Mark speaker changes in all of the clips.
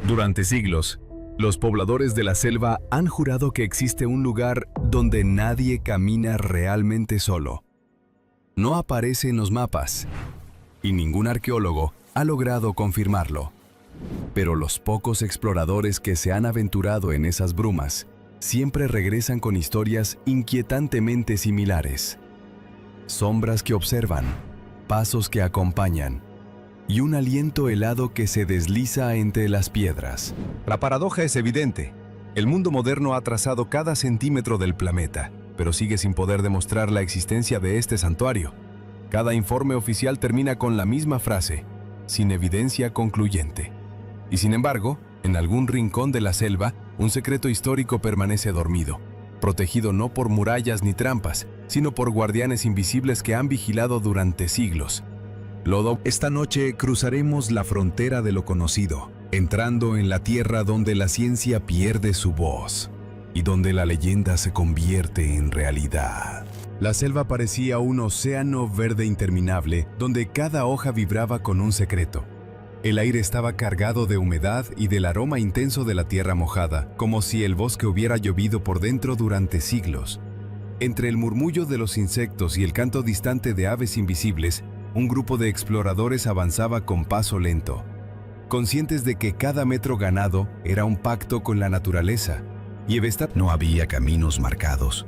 Speaker 1: Durante siglos, los pobladores de la selva han jurado que existe un lugar donde nadie camina realmente solo. No aparece en los mapas, y ningún arqueólogo ha logrado confirmarlo. Pero los pocos exploradores que se han aventurado en esas brumas siempre regresan con historias inquietantemente similares. Sombras que observan, pasos que acompañan, y un aliento helado que se desliza entre las piedras.
Speaker 2: La paradoja es evidente. El mundo moderno ha trazado cada centímetro del planeta, pero sigue sin poder demostrar la existencia de este santuario. Cada informe oficial termina con la misma frase, sin evidencia concluyente. Y sin embargo, en algún rincón de la selva, un secreto histórico permanece dormido, protegido no por murallas ni trampas, sino por guardianes invisibles que han vigilado durante siglos.
Speaker 3: Esta noche cruzaremos la frontera de lo conocido, entrando en la tierra donde la ciencia pierde su voz y donde la leyenda se convierte en realidad. La selva parecía un océano verde interminable, donde cada hoja vibraba con un secreto. El aire estaba cargado de humedad y del aroma intenso de la tierra mojada, como si el bosque hubiera llovido por dentro durante siglos. Entre el murmullo de los insectos y el canto distante de aves invisibles, un grupo de exploradores avanzaba con paso lento, conscientes de que cada metro ganado era un pacto con la naturaleza.
Speaker 1: No había caminos marcados,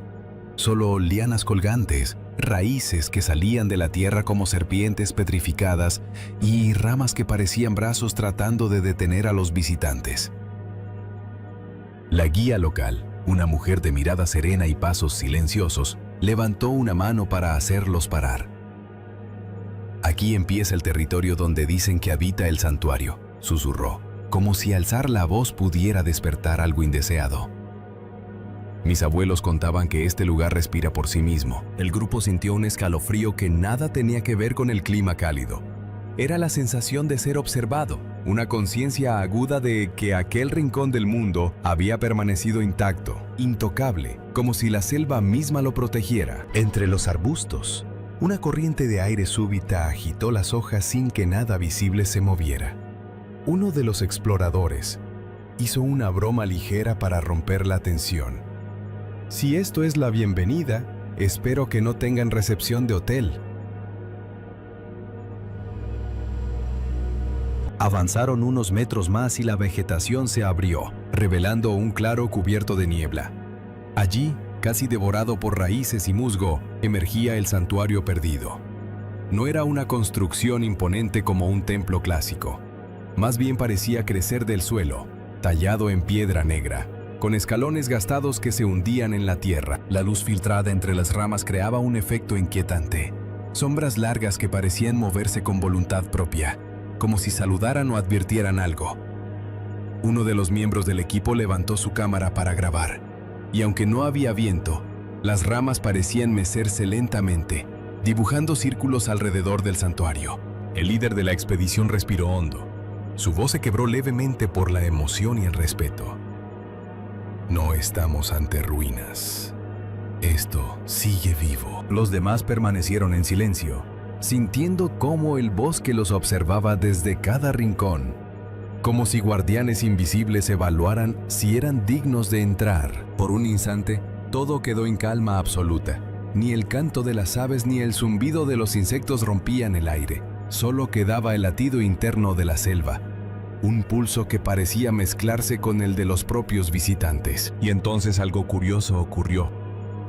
Speaker 1: solo lianas colgantes, raíces que salían de la tierra como serpientes petrificadas y ramas que parecían brazos tratando de detener a los visitantes. La guía local, una mujer de mirada serena y pasos silenciosos, levantó una mano para hacerlos parar. Aquí empieza el territorio donde dicen que habita el santuario, susurró, como si alzar la voz pudiera despertar algo indeseado. Mis abuelos contaban que este lugar respira por sí mismo. El grupo sintió un escalofrío que nada tenía que ver con el clima cálido. Era la sensación de ser observado, una conciencia aguda de que aquel rincón del mundo había permanecido intacto, intocable, como si la selva misma lo protegiera.
Speaker 3: Entre los arbustos, una corriente de aire súbita agitó las hojas sin que nada visible se moviera. Uno de los exploradores hizo una broma ligera para romper la tensión.
Speaker 2: Si esto es la bienvenida, espero que no tengan recepción de hotel.
Speaker 1: Avanzaron unos metros más y la vegetación se abrió, revelando un claro cubierto de niebla. Allí, casi devorado por raíces y musgo, emergía el santuario perdido. No era una construcción imponente como un templo clásico. Más bien parecía crecer del suelo, tallado en piedra negra, con escalones gastados que se hundían en la tierra. La luz filtrada entre las ramas creaba un efecto inquietante. Sombras largas que parecían moverse con voluntad propia, como si saludaran o advirtieran algo. Uno de los miembros del equipo levantó su cámara para grabar. Y aunque no había viento, las ramas parecían mecerse lentamente, dibujando círculos alrededor del santuario. El líder de la expedición respiró hondo. Su voz se quebró levemente por la emoción y el respeto. No estamos ante ruinas. Esto sigue vivo. Los demás permanecieron en silencio, sintiendo cómo el bosque los observaba desde cada rincón, como si guardianes invisibles evaluaran si eran dignos de entrar. Por un instante, todo quedó en calma absoluta. Ni el canto de las aves ni el zumbido de los insectos rompían el aire. Solo quedaba el latido interno de la selva, un pulso que parecía mezclarse con el de los propios visitantes. Y entonces algo curioso ocurrió.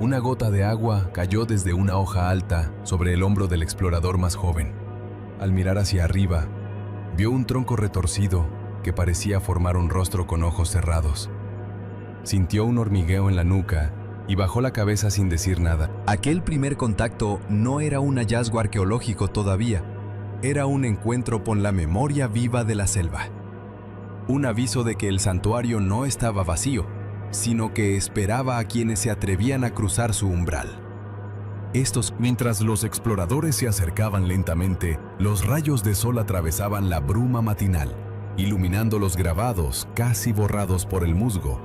Speaker 1: Una gota de agua cayó desde una hoja alta sobre el hombro del explorador más joven. Al mirar hacia arriba, vio un tronco retorcido que parecía formar un rostro con ojos cerrados. Sintió un hormigueo en la nuca y bajó la cabeza sin decir nada. Aquel primer contacto no era un hallazgo arqueológico todavía. Era un encuentro con la memoria viva de la selva. Un aviso de que el santuario no estaba vacío, sino que esperaba a quienes se atrevían a cruzar su umbral. Mientras los exploradores se acercaban lentamente, los rayos de sol atravesaban la bruma matinal, iluminando los grabados casi borrados por el musgo.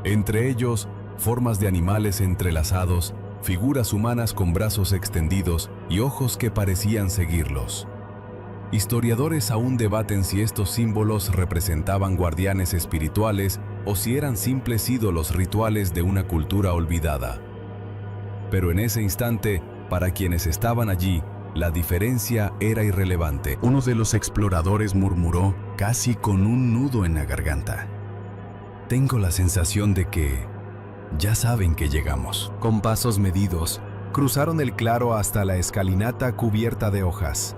Speaker 1: Entre ellos, formas de animales entrelazados, figuras humanas con brazos extendidos y ojos que parecían seguirlos. Historiadores aún debaten si estos símbolos representaban guardianes espirituales o si eran simples ídolos rituales de una cultura olvidada. Pero en ese instante, para quienes estaban allí, la diferencia era irrelevante.
Speaker 3: Uno de los exploradores murmuró, casi con un nudo en la garganta: «Tengo la sensación de que ya saben que llegamos».
Speaker 1: Con pasos medidos, cruzaron el claro hasta la escalinata cubierta de hojas.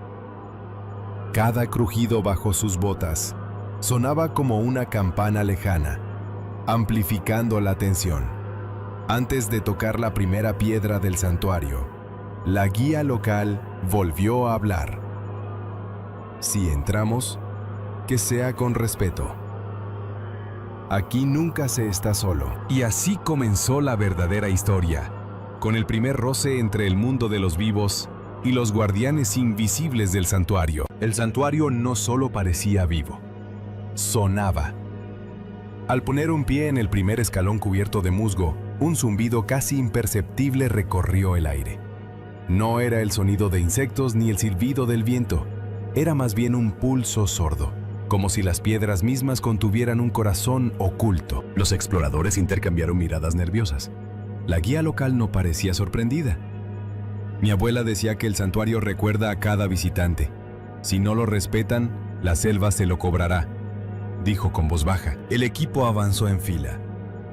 Speaker 1: Cada crujido bajo sus botas sonaba como una campana lejana, amplificando la tensión. Antes de tocar la primera piedra del santuario, la guía local volvió a hablar. Si entramos, que sea con respeto. Aquí nunca se está solo. Y así comenzó la verdadera historia, con el primer roce entre el mundo de los vivos y los guardianes invisibles del santuario. El santuario no solo parecía vivo, sonaba. Al poner un pie en el primer escalón cubierto de musgo, un zumbido casi imperceptible recorrió el aire. No era el sonido de insectos ni el silbido del viento, era más bien un pulso sordo, como si las piedras mismas contuvieran un corazón oculto. Los exploradores intercambiaron miradas nerviosas. La guía local no parecía sorprendida. Mi abuela decía que el santuario recuerda a cada visitante. Si no lo respetan, la selva se lo cobrará, dijo con voz baja. El equipo avanzó en fila.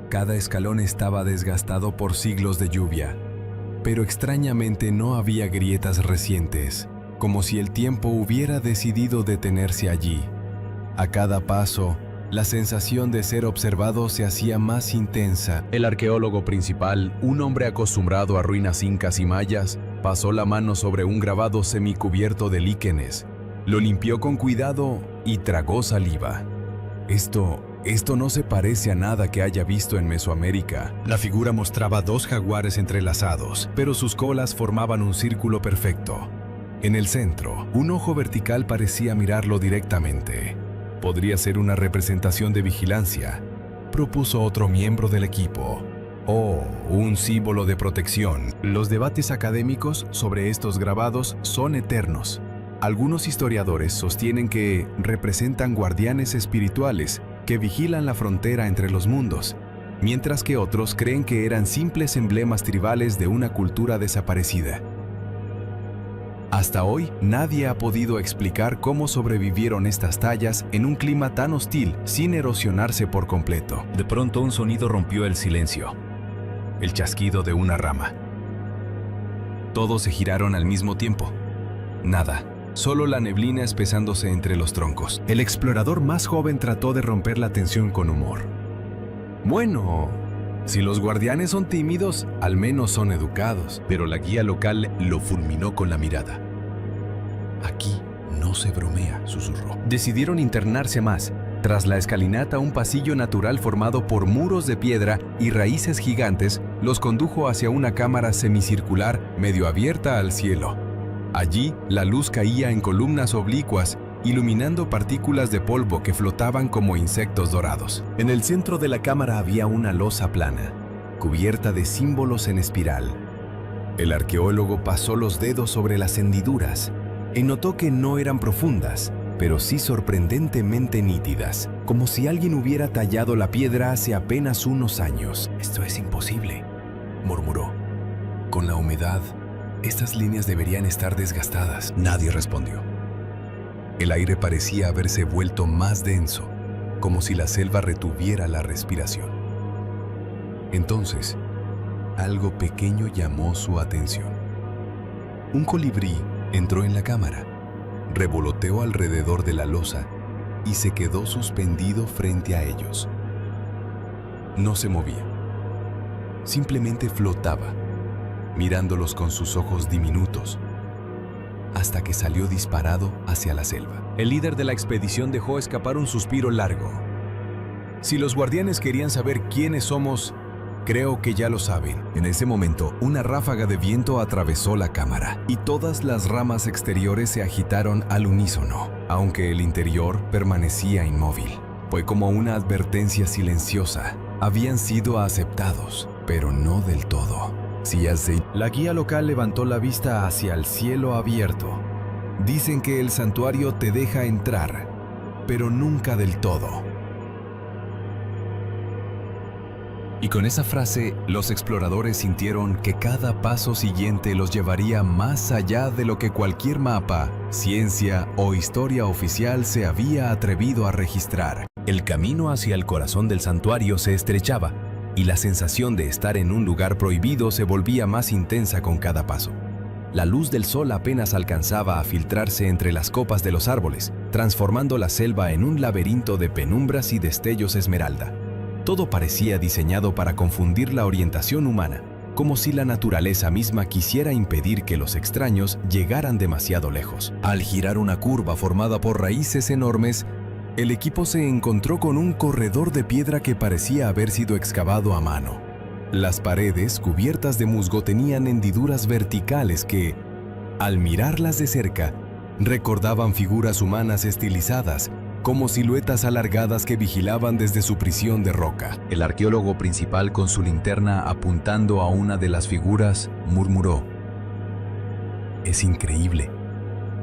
Speaker 1: Cada escalón estaba desgastado por siglos de lluvia, pero extrañamente no había grietas recientes, como si el tiempo hubiera decidido detenerse allí. A cada paso, la sensación de ser observado se hacía más intensa. El arqueólogo principal, un hombre acostumbrado a ruinas incas y mayas, pasó la mano sobre un grabado semicubierto de líquenes. Lo limpió con cuidado y tragó saliva. Esto no se parece a nada que haya visto en Mesoamérica. La figura mostraba dos jaguares entrelazados, pero sus colas formaban un círculo perfecto. En el centro, un ojo vertical parecía mirarlo directamente. Podría ser una representación de vigilancia, propuso otro miembro del equipo. O un símbolo de protección. Los debates académicos sobre estos grabados son eternos. Algunos historiadores sostienen que representan guardianes espirituales que vigilan la frontera entre los mundos, mientras que otros creen que eran simples emblemas tribales de una cultura desaparecida. Hasta hoy, nadie ha podido explicar cómo sobrevivieron estas tallas en un clima tan hostil sin erosionarse por completo. De pronto, un sonido rompió el silencio. El chasquido de una rama. Todos se giraron al mismo tiempo. Nada. Solo la neblina espesándose entre los troncos. El explorador más joven trató de romper la tensión con humor. Bueno, si los guardianes son tímidos, al menos son educados. Pero la guía local lo fulminó con la mirada. Aquí no se bromea, susurró. Decidieron internarse más. Tras la escalinata, un pasillo natural formado por muros de piedra y raíces gigantes los condujo hacia una cámara semicircular medio abierta al cielo. Allí, la luz caía en columnas oblicuas, iluminando partículas de polvo que flotaban como insectos dorados. En el centro de la cámara había una losa plana, cubierta de símbolos en espiral. El arqueólogo pasó los dedos sobre las hendiduras y notó que no eran profundas, pero sí sorprendentemente nítidas, como si alguien hubiera tallado la piedra hace apenas unos años. «Esto es imposible», murmuró. «Con la humedad, estas líneas deberían estar desgastadas». Nadie respondió. El aire parecía haberse vuelto más denso, como si la selva retuviera la respiración. Entonces, algo pequeño llamó su atención. Un colibrí entró en la cámara, revoloteó alrededor de la losa y se quedó suspendido frente a ellos. No se movía. Simplemente flotaba, mirándolos con sus ojos diminutos, hasta que salió disparado hacia la selva. El líder de la expedición dejó escapar un suspiro largo. Si los guardianes querían saber quiénes somos, creo que ya lo saben. En ese momento, una ráfaga de viento atravesó la cámara y todas las ramas exteriores se agitaron al unísono, aunque el interior permanecía inmóvil. Fue como una advertencia silenciosa. Habían sido aceptados, pero no del todo. La guía local levantó la vista hacia el cielo abierto. Dicen que el santuario te deja entrar, pero nunca del todo. Y con esa frase, los exploradores sintieron que cada paso siguiente los llevaría más allá de lo que cualquier mapa, ciencia o historia oficial se había atrevido a registrar. El camino hacia el corazón del santuario se estrechaba, y la sensación de estar en un lugar prohibido se volvía más intensa con cada paso. La luz del sol apenas alcanzaba a filtrarse entre las copas de los árboles, transformando la selva en un laberinto de penumbras y destellos esmeralda. Todo parecía diseñado para confundir la orientación humana, como si la naturaleza misma quisiera impedir que los extraños llegaran demasiado lejos. Al girar una curva formada por raíces enormes, el equipo se encontró con un corredor de piedra que parecía haber sido excavado a mano. Las paredes, cubiertas de musgo, tenían hendiduras verticales que, al mirarlas de cerca, recordaban figuras humanas estilizadas, como siluetas alargadas que vigilaban desde su prisión de roca. El arqueólogo principal, con su linterna apuntando a una de las figuras, murmuró: «Es increíble.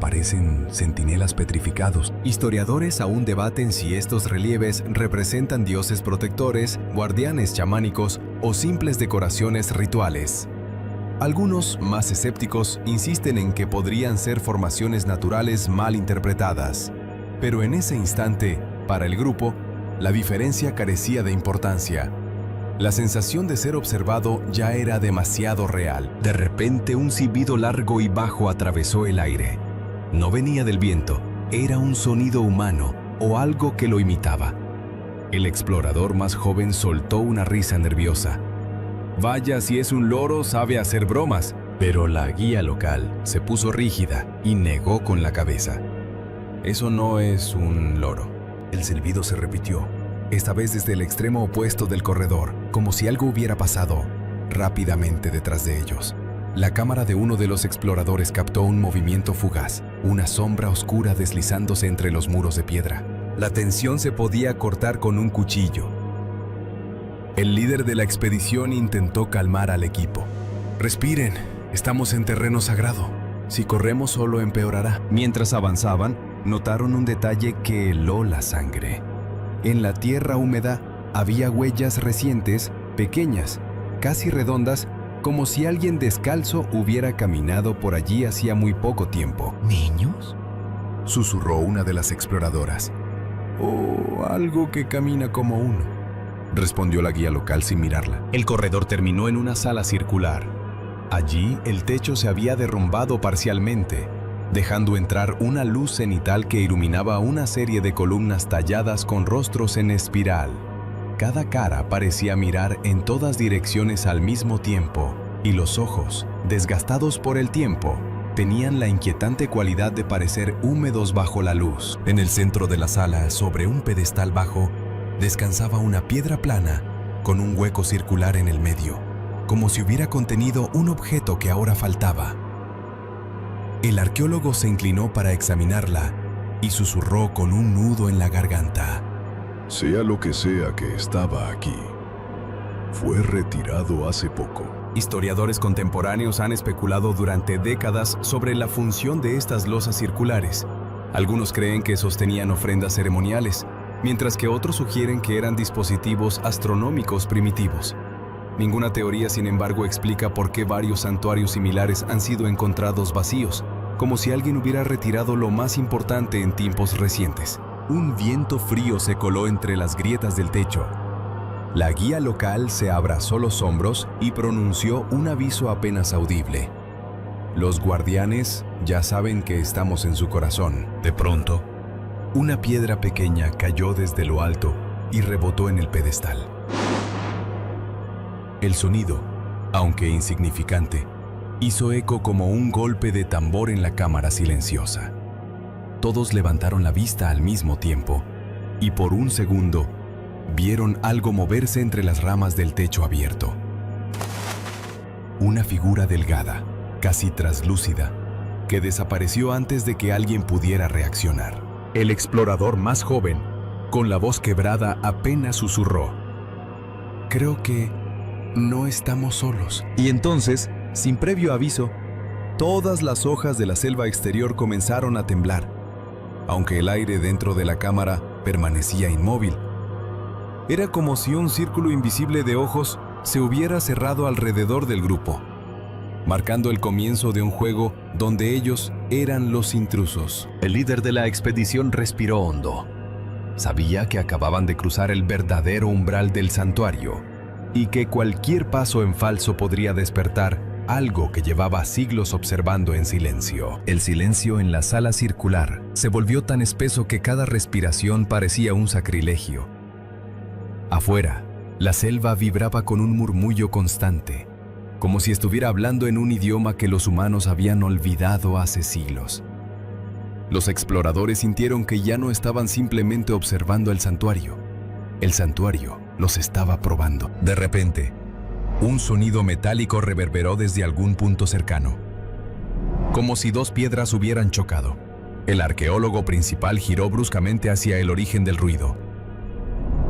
Speaker 1: Parecen centinelas petrificados». Historiadores aún debaten si estos relieves representan dioses protectores, guardianes chamánicos o simples decoraciones rituales. Algunos, más escépticos, insisten en que podrían ser formaciones naturales mal interpretadas. Pero en ese instante, para el grupo, la diferencia carecía de importancia. La sensación de ser observado ya era demasiado real. De repente, un silbido largo y bajo atravesó el aire. No venía del viento, era un sonido humano o algo que lo imitaba. El explorador más joven soltó una risa nerviosa. «Vaya, si es un loro, sabe hacer bromas». Pero la guía local se puso rígida y negó con la cabeza. «Eso no es un loro». El silbido se repitió, esta vez desde el extremo opuesto del corredor, como si algo hubiera pasado rápidamente detrás de ellos. La cámara de uno de los exploradores captó un movimiento fugaz, una sombra oscura deslizándose entre los muros de piedra. La tensión se podía cortar con un cuchillo. El líder de la expedición intentó calmar al equipo. «Respiren, estamos en terreno sagrado. Si corremos solo empeorará». Mientras avanzaban, notaron un detalle que heló la sangre. En la tierra húmeda había huellas recientes, pequeñas, casi redondas, como si alguien descalzo hubiera caminado por allí hacía muy poco tiempo.
Speaker 3: ¿Niños?,
Speaker 1: susurró una de las exploradoras. «Oh, algo que camina como uno», respondió la guía local sin mirarla. El corredor terminó en una sala circular. Allí, el techo se había derrumbado parcialmente, dejando entrar una luz cenital que iluminaba una serie de columnas talladas con rostros en espiral. Cada cara parecía mirar en todas direcciones al mismo tiempo, y los ojos, desgastados por el tiempo, tenían la inquietante cualidad de parecer húmedos bajo la luz. En el centro de la sala, sobre un pedestal bajo, descansaba una piedra plana con un hueco circular en el medio, como si hubiera contenido un objeto que ahora faltaba. El arqueólogo se inclinó para examinarla y susurró con un nudo en la garganta:
Speaker 4: «Sea lo que sea que estaba aquí, fue retirado hace poco».
Speaker 1: Historiadores contemporáneos han especulado durante décadas sobre la función de estas losas circulares. Algunos creen que sostenían ofrendas ceremoniales, mientras que otros sugieren que eran dispositivos astronómicos primitivos. Ninguna teoría, sin embargo, explica por qué varios santuarios similares han sido encontrados vacíos, como si alguien hubiera retirado lo más importante en tiempos recientes. Un viento frío se coló entre las grietas del techo. La guía local se abrazó los hombros y pronunció un aviso apenas audible: «Los guardianes ya saben que estamos en su corazón». De pronto, una piedra pequeña cayó desde lo alto y rebotó en el pedestal. El sonido, aunque insignificante, hizo eco como un golpe de tambor en la cámara silenciosa. Todos levantaron la vista al mismo tiempo y por un segundo vieron algo moverse entre las ramas del techo abierto. Una figura delgada, casi traslúcida, que desapareció antes de que alguien pudiera reaccionar. El explorador más joven, con la voz quebrada, apenas susurró: «Creo que no estamos solos». Y entonces, sin previo aviso, Todas las hojas de la selva exterior comenzaron a temblar, aunque el aire dentro de la cámara permanecía inmóvil. Era como si un círculo invisible de ojos se hubiera cerrado alrededor del grupo, marcando el comienzo de un juego donde ellos eran los intrusos. El líder de la expedición respiró hondo. Sabía que acababan de cruzar el verdadero umbral del santuario y que cualquier paso en falso podría despertar algo que llevaba siglos observando en silencio. El silencio en la sala circular se volvió tan espeso que cada respiración parecía un sacrilegio. Afuera, la selva vibraba con un murmullo constante, como si estuviera hablando en un idioma que los humanos habían olvidado hace siglos. Los exploradores sintieron que ya no estaban simplemente observando el santuario los estaba probando. De repente, un sonido metálico reverberó desde algún punto cercano, como si dos piedras hubieran chocado. El arqueólogo principal giró bruscamente hacia el origen del ruido,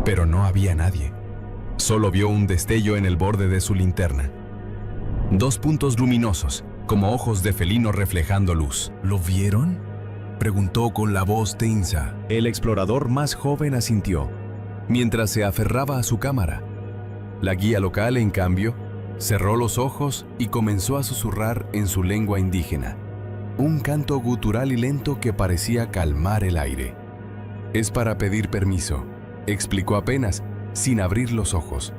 Speaker 1: pero no había nadie. Solo vio un destello en el borde de su linterna. Dos puntos luminosos, como ojos de felino reflejando luz. ¿Lo vieron?, preguntó con la voz tensa. El explorador más joven asintió, mientras se aferraba a su cámara. La guía local, en cambio, cerró los ojos y comenzó a susurrar en su lengua indígena, un canto gutural y lento que parecía calmar el aire. «Es para pedir permiso», explicó apenas, sin abrir los ojos.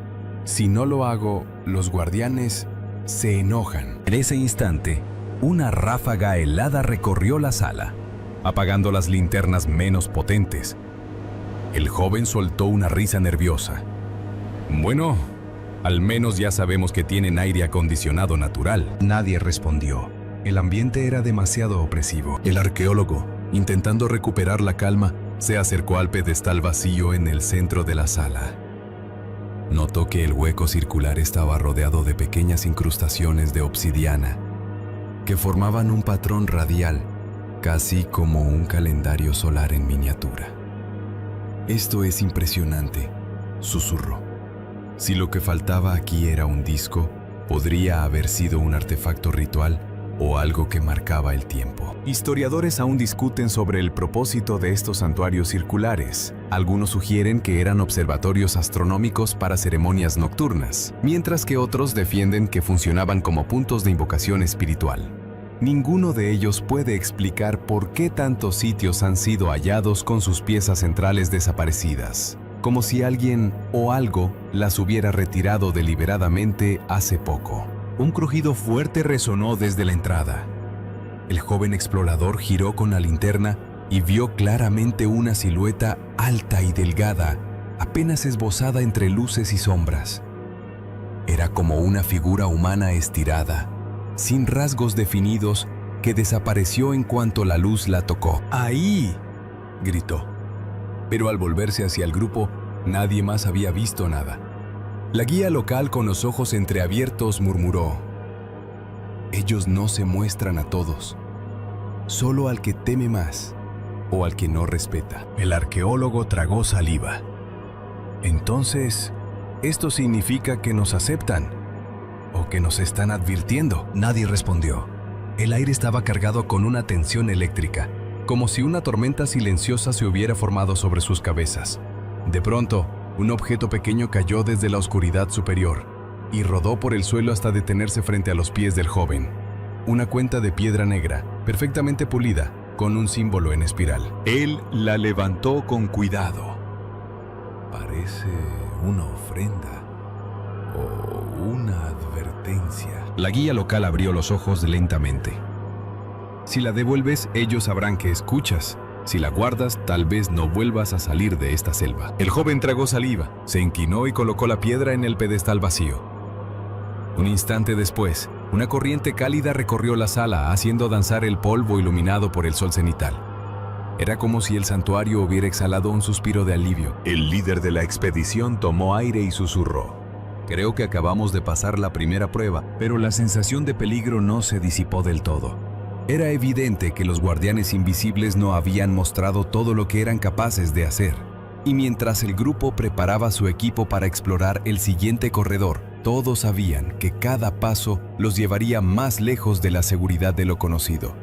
Speaker 1: «Si no lo hago, los guardianes se enojan». En ese instante, una ráfaga helada recorrió la sala, apagando las linternas menos potentes. El joven soltó una risa nerviosa. «Bueno, al menos ya sabemos que tienen aire acondicionado natural». Nadie respondió. El ambiente era demasiado opresivo. El arqueólogo, intentando recuperar la calma, se acercó al pedestal vacío en el centro de la sala. Notó que el hueco circular estaba rodeado de pequeñas incrustaciones de obsidiana que formaban un patrón radial, casi como un calendario solar en miniatura. «Esto es impresionante», susurró. Si lo que faltaba aquí era un disco, podría haber sido un artefacto ritual o algo que marcaba el tiempo. Historiadores aún discuten sobre el propósito de estos santuarios circulares. Algunos sugieren que eran observatorios astronómicos para ceremonias nocturnas, mientras que otros defienden que funcionaban como puntos de invocación espiritual. Ninguno de ellos puede explicar por qué tantos sitios han sido hallados con sus piezas centrales desaparecidas, como si alguien o algo las hubiera retirado deliberadamente hace poco. Un crujido fuerte resonó desde la entrada. El joven explorador giró con la linterna y vio claramente una silueta alta y delgada, apenas esbozada entre luces y sombras. Era como una figura humana estirada, sin rasgos definidos, que desapareció en cuanto la luz la tocó. «¡Ahí!», gritó. Pero al volverse hacia el grupo, nadie más había visto nada. La guía local, con los ojos entreabiertos, murmuró: «Ellos no se muestran a todos, solo al que teme más o al que no respeta». El arqueólogo tragó saliva. «Entonces, ¿esto significa que nos aceptan o que nos están advirtiendo?». Nadie respondió. El aire estaba cargado con una tensión eléctrica, como si una tormenta silenciosa se hubiera formado sobre sus cabezas. De pronto, un objeto pequeño cayó desde la oscuridad superior y rodó por el suelo hasta detenerse frente a los pies del joven. Una cuenta de piedra negra, perfectamente pulida, con un símbolo en espiral. Él la levantó con cuidado. «Parece una ofrenda o una advertencia». La guía local abrió los ojos lentamente. «Si la devuelves, ellos sabrán que escuchas. Si la guardas, tal vez no vuelvas a salir de esta selva». El joven tragó saliva, se inclinó y colocó la piedra en el pedestal vacío. Un instante después, una corriente cálida recorrió la sala, haciendo danzar el polvo iluminado por el sol cenital. Era como si el santuario hubiera exhalado un suspiro de alivio. El líder de la expedición tomó aire y susurró: «Creo que acabamos de pasar la primera prueba», pero la sensación de peligro no se disipó del todo. Era evidente que los guardianes invisibles no habían mostrado todo lo que eran capaces de hacer. Y mientras el grupo preparaba su equipo para explorar el siguiente corredor, Todos sabían que cada paso los llevaría más lejos de la seguridad de lo conocido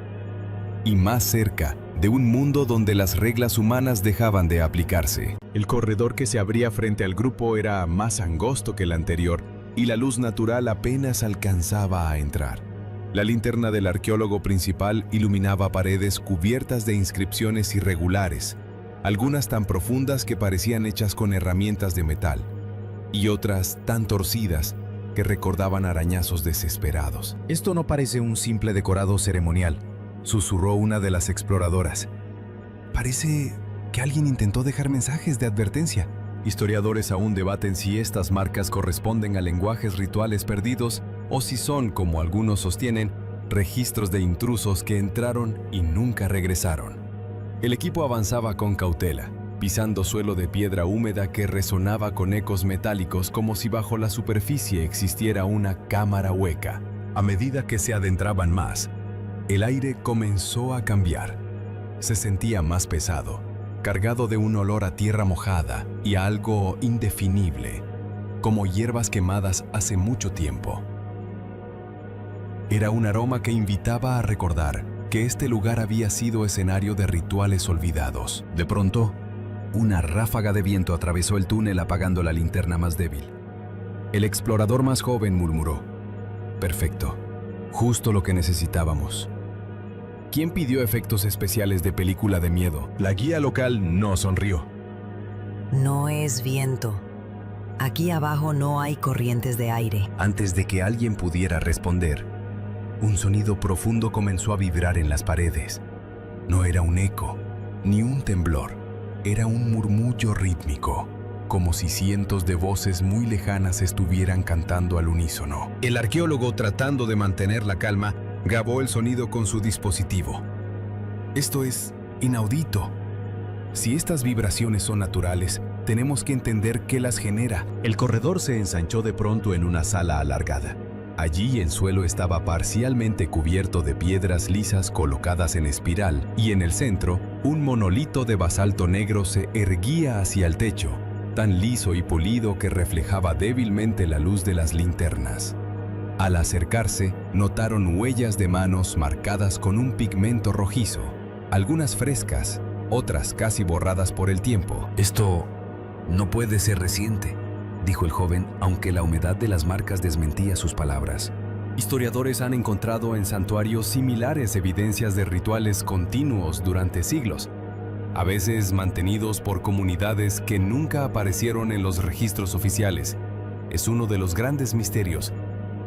Speaker 1: y más cerca de un mundo donde las reglas humanas dejaban de aplicarse.
Speaker 3: El corredor que se abría frente al grupo era más angosto que el anterior y la luz natural apenas alcanzaba a entrar. La linterna del arqueólogo principal iluminaba paredes cubiertas de inscripciones irregulares, algunas tan profundas que parecían hechas con herramientas de metal, y otras tan torcidas que recordaban arañazos desesperados.
Speaker 2: Esto no parece un simple decorado ceremonial, susurró una de las exploradoras. Parece que alguien intentó dejar mensajes de advertencia. Historiadores aún debaten si estas marcas corresponden a lenguajes rituales perdidos o si son, como algunos sostienen, registros de intrusos que entraron y nunca regresaron. El equipo avanzaba con cautela, pisando suelo de piedra húmeda que resonaba con ecos metálicos como si bajo la superficie existiera una cámara hueca. A medida que se adentraban más, el aire comenzó a cambiar. Se sentía más pesado, cargado de un olor a tierra mojada y a algo indefinible, como hierbas quemadas hace mucho tiempo. Era un aroma que invitaba a recordar que este lugar había sido escenario de rituales olvidados. De pronto, una ráfaga de viento atravesó el túnel apagando la linterna más débil. El explorador más joven murmuró: «Perfecto, justo lo que necesitábamos». ¿Quién pidió efectos especiales de película de miedo?
Speaker 3: La guía local no sonrió.
Speaker 5: No es viento. Aquí abajo no hay corrientes de aire.
Speaker 2: Antes de que alguien pudiera responder, un sonido profundo comenzó a vibrar en las paredes. No era un eco, ni un temblor. Era un murmullo rítmico, como si cientos de voces muy lejanas estuvieran cantando al unísono. El arqueólogo, tratando de mantener la calma, grabó el sonido con su dispositivo. Esto es inaudito. Si estas vibraciones son naturales, tenemos que entender qué las genera. El corredor se ensanchó de pronto en una sala alargada. Allí el suelo estaba parcialmente cubierto de piedras lisas colocadas en espiral y en el centro, un monolito de basalto negro se erguía hacia el techo, tan liso y pulido que reflejaba débilmente la luz de las linternas. Al acercarse, notaron huellas de manos marcadas con un pigmento rojizo, algunas frescas, otras casi borradas por el tiempo. «Esto no puede ser reciente», dijo el joven, aunque la humedad de las marcas desmentía sus palabras. Historiadores han encontrado en santuarios similares evidencias de rituales continuos durante siglos, a veces mantenidos por comunidades que nunca aparecieron en los registros oficiales. Es uno de los grandes misterios.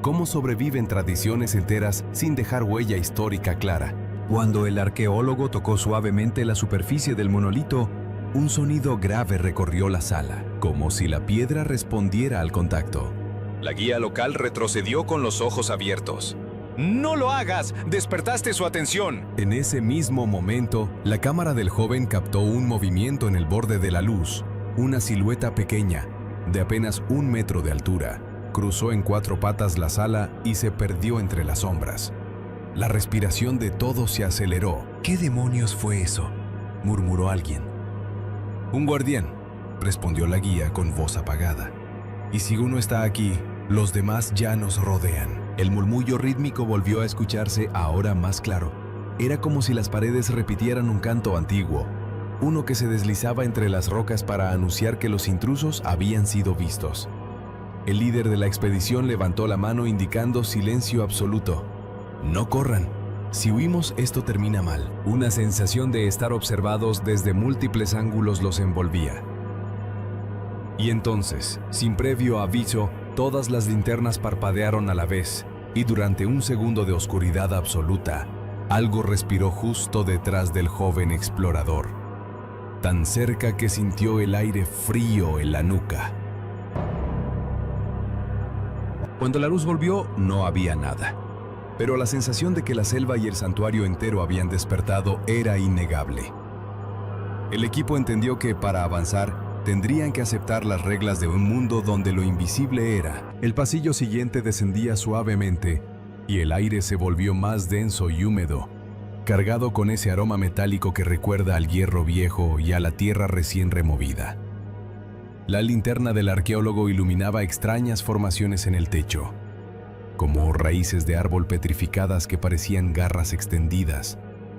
Speaker 2: ¿Cómo sobreviven tradiciones enteras sin dejar huella histórica clara? Cuando el arqueólogo tocó suavemente la superficie del monolito, un sonido grave recorrió la sala, como si la piedra respondiera al contacto. La guía local retrocedió con los ojos abiertos. «¡No lo hagas! ¡Despertaste su atención!». En ese mismo momento, la cámara del joven captó un movimiento en el borde de la luz. Una silueta pequeña, de apenas 1 metro de altura, cruzó en 4 patas la sala y se perdió entre las sombras. La respiración de todos se aceleró. «¿Qué demonios fue eso?», murmuró alguien. «Un guardián», respondió la guía con voz apagada. «Y si uno está aquí, los demás ya nos rodean». El murmullo rítmico volvió a escucharse ahora más claro. Era como si las paredes repitieran un canto antiguo, uno que se deslizaba entre las rocas para anunciar que los intrusos habían sido vistos. El líder de la expedición levantó la mano indicando silencio absoluto. «No corran. Si huimos, esto termina mal». Una sensación de estar observados desde múltiples ángulos los envolvía. Y entonces, sin previo aviso, todas las linternas parpadearon a la vez, y durante un segundo de oscuridad absoluta, algo respiró justo detrás del joven explorador, tan cerca que sintió el aire frío en la nuca. Cuando la luz volvió, no había nada. Pero la sensación de que la selva y el santuario entero habían despertado era innegable. El equipo entendió que, para avanzar, tendrían que aceptar las reglas de un mundo donde lo invisible era. El pasillo siguiente descendía suavemente, y el aire se volvió más denso y húmedo, cargado con ese aroma metálico que recuerda al hierro viejo y a la tierra recién removida.
Speaker 1: La linterna del arqueólogo iluminaba extrañas formaciones en el techo, como raíces de árbol petrificadas que parecían garras extendidas,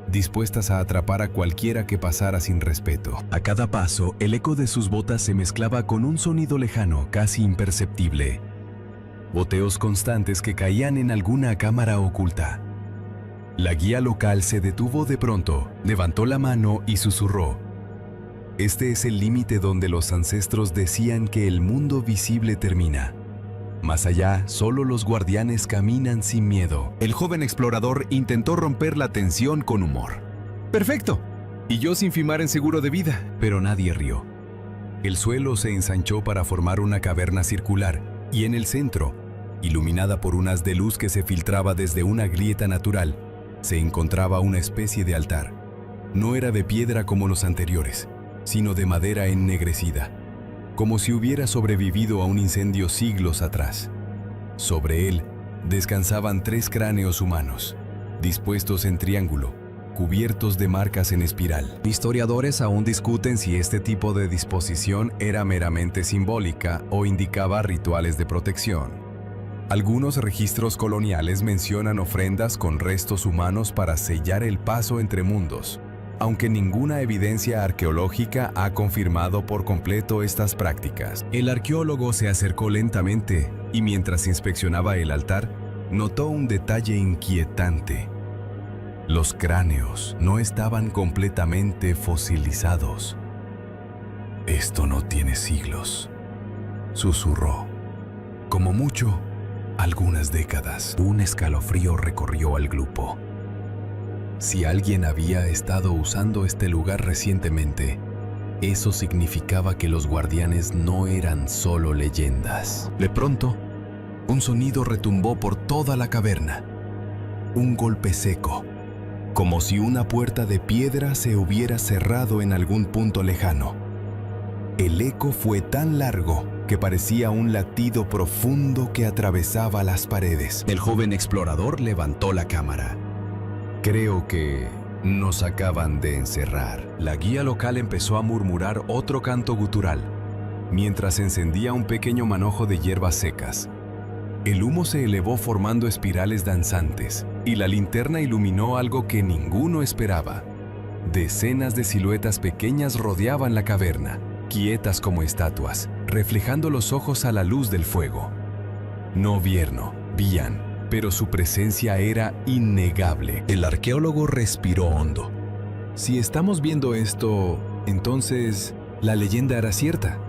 Speaker 1: dispuestas a atrapar a cualquiera que pasara sin respeto. A cada paso, el eco de sus botas se mezclaba con un sonido lejano, casi imperceptible. Boteos constantes que caían en alguna cámara oculta. La guía local se detuvo de pronto, levantó la mano y susurró: «Este es el límite donde los ancestros decían que el mundo visible termina. Más allá, solo los guardianes caminan sin miedo». El joven explorador intentó romper la tensión con humor. «Perfecto. Y yo sin firmar en seguro de vida». Pero nadie rió. El suelo se ensanchó para formar una caverna circular, y en el centro, iluminada por un haz de luz que se filtraba desde una grieta natural, se encontraba una especie de altar. No era de piedra como los anteriores, sino de madera ennegrecida, como si hubiera sobrevivido a un incendio siglos atrás. Sobre él descansaban 3 cráneos humanos, dispuestos en triángulo, cubiertos de marcas en espiral. Historiadores aún discuten si este tipo de disposición era meramente simbólica o indicaba rituales de protección. Algunos registros coloniales mencionan ofrendas con restos humanos para sellar el paso entre mundos, aunque ninguna evidencia arqueológica ha confirmado por completo estas prácticas. El arqueólogo se acercó lentamente y mientras inspeccionaba el altar, notó un detalle inquietante. Los cráneos no estaban completamente fosilizados. «Esto no tiene siglos», susurró. «Como mucho, algunas décadas». Un escalofrío recorrió al grupo. Si alguien había estado usando este lugar recientemente, eso significaba que los guardianes no eran solo leyendas. De pronto, un sonido retumbó por toda la caverna. Un golpe seco, como si una puerta de piedra se hubiera cerrado en algún punto lejano. El eco fue tan largo que parecía un latido profundo que atravesaba las paredes. El joven explorador levantó la cámara. «Creo que nos acaban de encerrar». La guía local empezó a murmurar otro canto gutural, mientras encendía un pequeño manojo de hierbas secas. El humo se elevó formando espirales danzantes, y la linterna iluminó algo que ninguno esperaba. Decenas de siluetas pequeñas rodeaban la caverna, quietas como estatuas, reflejando los ojos a la luz del fuego. No vían, pero su presencia era innegable. El arqueólogo respiró hondo. Si estamos viendo esto, entonces la leyenda era cierta.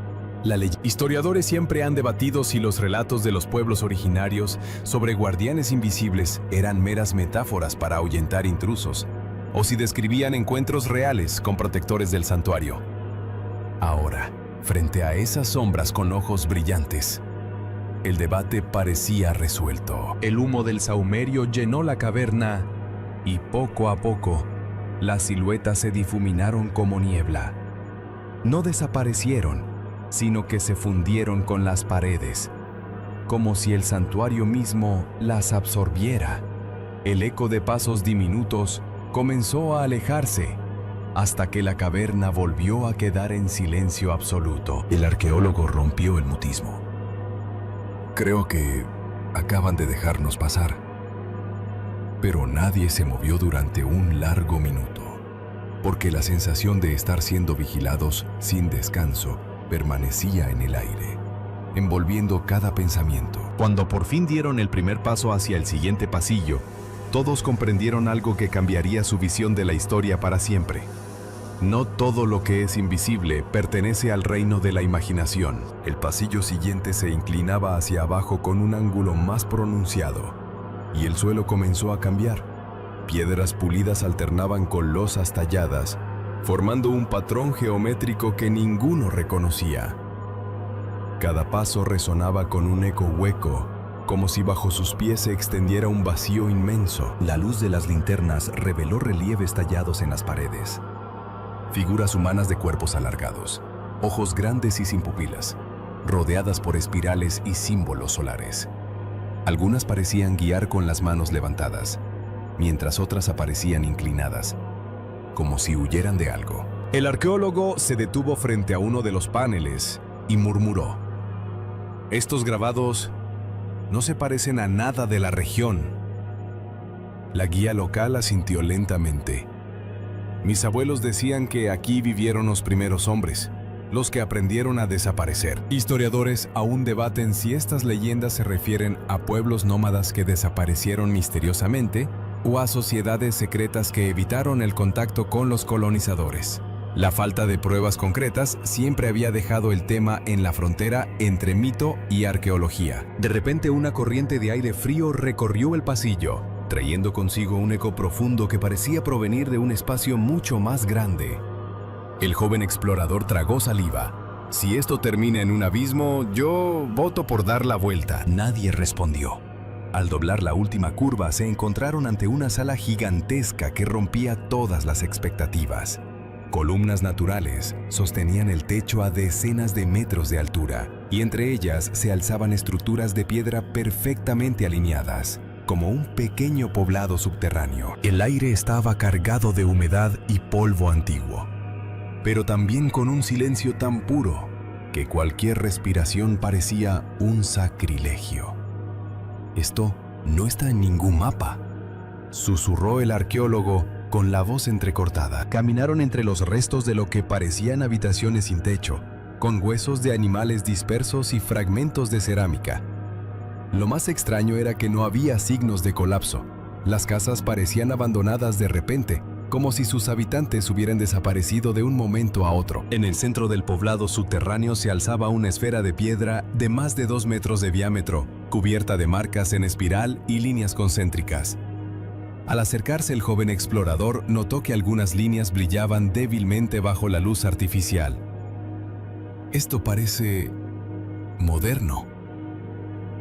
Speaker 1: Historiadores siempre han debatido si los relatos de los pueblos originarios sobre guardianes invisibles eran meras metáforas para ahuyentar intrusos, o si describían encuentros reales con protectores del santuario. Ahora, frente a esas sombras con ojos brillantes, el debate parecía resuelto. El humo del sahumerio llenó la caverna y poco a poco las siluetas se difuminaron como niebla. No desaparecieron, sino que se fundieron con las paredes, como si el santuario mismo las absorbiera. El eco de pasos diminutos comenzó a alejarse, hasta que la caverna volvió a quedar en silencio absoluto. El arqueólogo rompió el mutismo.
Speaker 4: Creo que acaban de dejarnos pasar. Pero nadie se movió durante un largo minuto, porque la sensación de estar siendo vigilados sin descanso permanecía en el aire, envolviendo cada pensamiento.
Speaker 1: Cuando por fin dieron el primer paso hacia el siguiente pasillo, todos comprendieron algo que cambiaría su visión de la historia para siempre. No todo lo que es invisible pertenece al reino de la imaginación. El pasillo siguiente se inclinaba hacia abajo con un ángulo más pronunciado, y el suelo comenzó a cambiar. Piedras pulidas alternaban con losas talladas, formando un patrón geométrico que ninguno reconocía. Cada paso resonaba con un eco hueco, como si bajo sus pies se extendiera un vacío inmenso. La luz de las linternas reveló relieves tallados en las paredes. Figuras humanas de cuerpos alargados, ojos grandes y sin pupilas, rodeadas por espirales y símbolos solares. Algunas parecían guiar con las manos levantadas, mientras otras aparecían inclinadas, como si huyeran de algo. El arqueólogo se detuvo frente a uno de los paneles
Speaker 3: y murmuró: «Estos grabados no se parecen a nada de la región». La guía local asintió lentamente. «Mis abuelos decían que aquí vivieron los primeros hombres, los que aprendieron a desaparecer». Historiadores aún debaten si estas leyendas se refieren a pueblos nómadas que desaparecieron misteriosamente o a sociedades secretas que evitaron el contacto con los colonizadores. La falta de pruebas concretas siempre había dejado el tema en la frontera entre mito y arqueología. De repente, una corriente de aire frío recorrió el pasillo, trayendo consigo un eco profundo que parecía provenir de un espacio mucho más grande. El joven explorador tragó saliva. «Si esto termina en un abismo, yo voto por dar la vuelta». Nadie respondió. Al doblar la última curva, se encontraron ante una sala gigantesca que rompía todas las expectativas. Columnas naturales sostenían el techo a decenas de metros de altura, y entre ellas se alzaban estructuras de piedra perfectamente alineadas, como un pequeño poblado subterráneo. El aire estaba cargado de humedad y polvo antiguo, pero también con un silencio tan puro que cualquier respiración parecía un sacrilegio. «Esto no está en ningún mapa», susurró el arqueólogo con la voz entrecortada. Caminaron entre los restos de lo que parecían habitaciones sin techo, con huesos de animales dispersos y fragmentos de cerámica. Lo más extraño era que no había signos de colapso. Las casas parecían abandonadas de repente, como si sus habitantes hubieran desaparecido de un momento a otro. En el centro del poblado subterráneo se alzaba una esfera de piedra de más de 2 metros de diámetro, cubierta de marcas en espiral y líneas concéntricas. Al acercarse, el joven explorador notó que algunas líneas brillaban débilmente bajo la luz artificial. «Esto parece moderno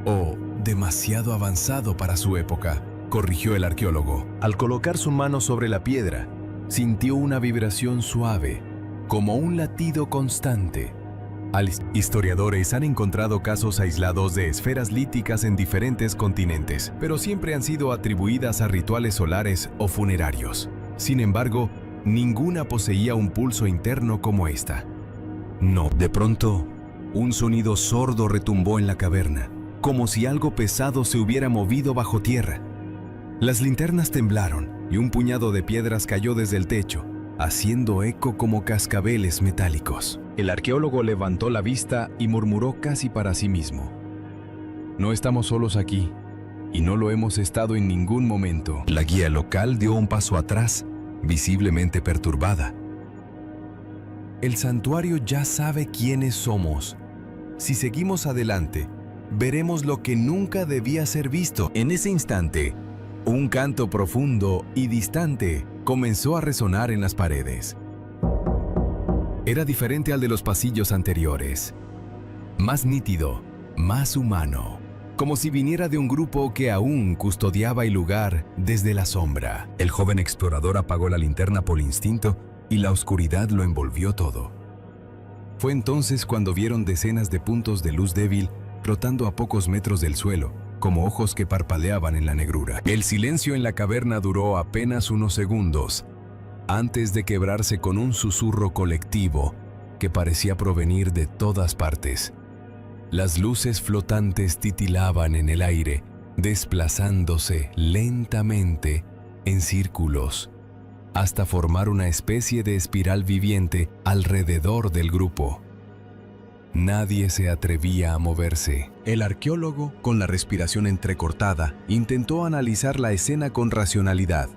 Speaker 3: o demasiado avanzado para su época», corrigió el arqueólogo. Al colocar su mano sobre la piedra, sintió una vibración suave, como un latido constante. Historiadores han encontrado casos aislados de esferas líticas en diferentes continentes, pero siempre han sido atribuidas a rituales solares o funerarios. Sin embargo, ninguna poseía un pulso interno como esta. No, de pronto, un sonido sordo retumbó en la caverna, como si algo pesado se hubiera movido bajo tierra. Las linternas temblaron y un puñado de piedras cayó desde el techo, haciendo eco como cascabeles metálicos. El arqueólogo levantó la vista y murmuró casi para sí mismo: «No estamos solos aquí, y no lo hemos estado en ningún momento». La guía local dio un paso atrás, visiblemente perturbada. «El santuario ya sabe quiénes somos. Si seguimos adelante, veremos lo que nunca debía ser visto». En ese instante, un canto profundo y distante comenzó a resonar en las paredes. Era diferente al de los pasillos anteriores. Más nítido, más humano, como si viniera de un grupo que aún custodiaba el lugar desde la sombra. El joven explorador apagó la linterna por instinto y la oscuridad lo envolvió todo. Fue entonces cuando vieron decenas de puntos de luz débil flotando a pocos metros del suelo, como ojos que parpadeaban en la negrura. El silencio en la caverna duró apenas unos segundos, antes de quebrarse con un susurro colectivo que parecía provenir de todas partes. Las luces flotantes titilaban en el aire, desplazándose lentamente en círculos, hasta formar una especie de espiral viviente alrededor del grupo. Nadie se atrevía a moverse. El arqueólogo, con la respiración entrecortada, intentó analizar la escena con racionalidad.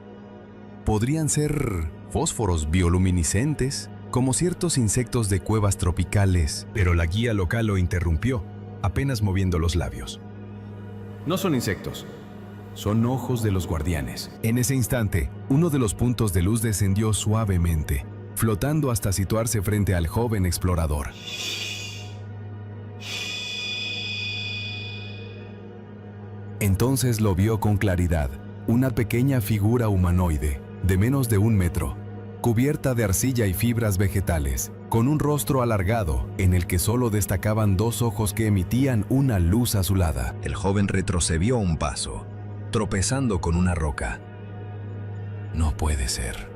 Speaker 3: Podrían ser fósforos bioluminiscentes, como ciertos insectos de cuevas tropicales, pero la guía local lo interrumpió, apenas moviendo los labios. «No son insectos, son ojos de los guardianes». En ese instante, uno de los puntos de luz descendió suavemente, flotando hasta situarse frente al joven explorador. Entonces lo vio con claridad, una pequeña figura humanoide, de menos de 1 metro, cubierta de arcilla y fibras vegetales, con un rostro alargado en el que solo destacaban 2 ojos que emitían una luz azulada. El joven retrocedió un paso, tropezando con una roca. «No puede ser.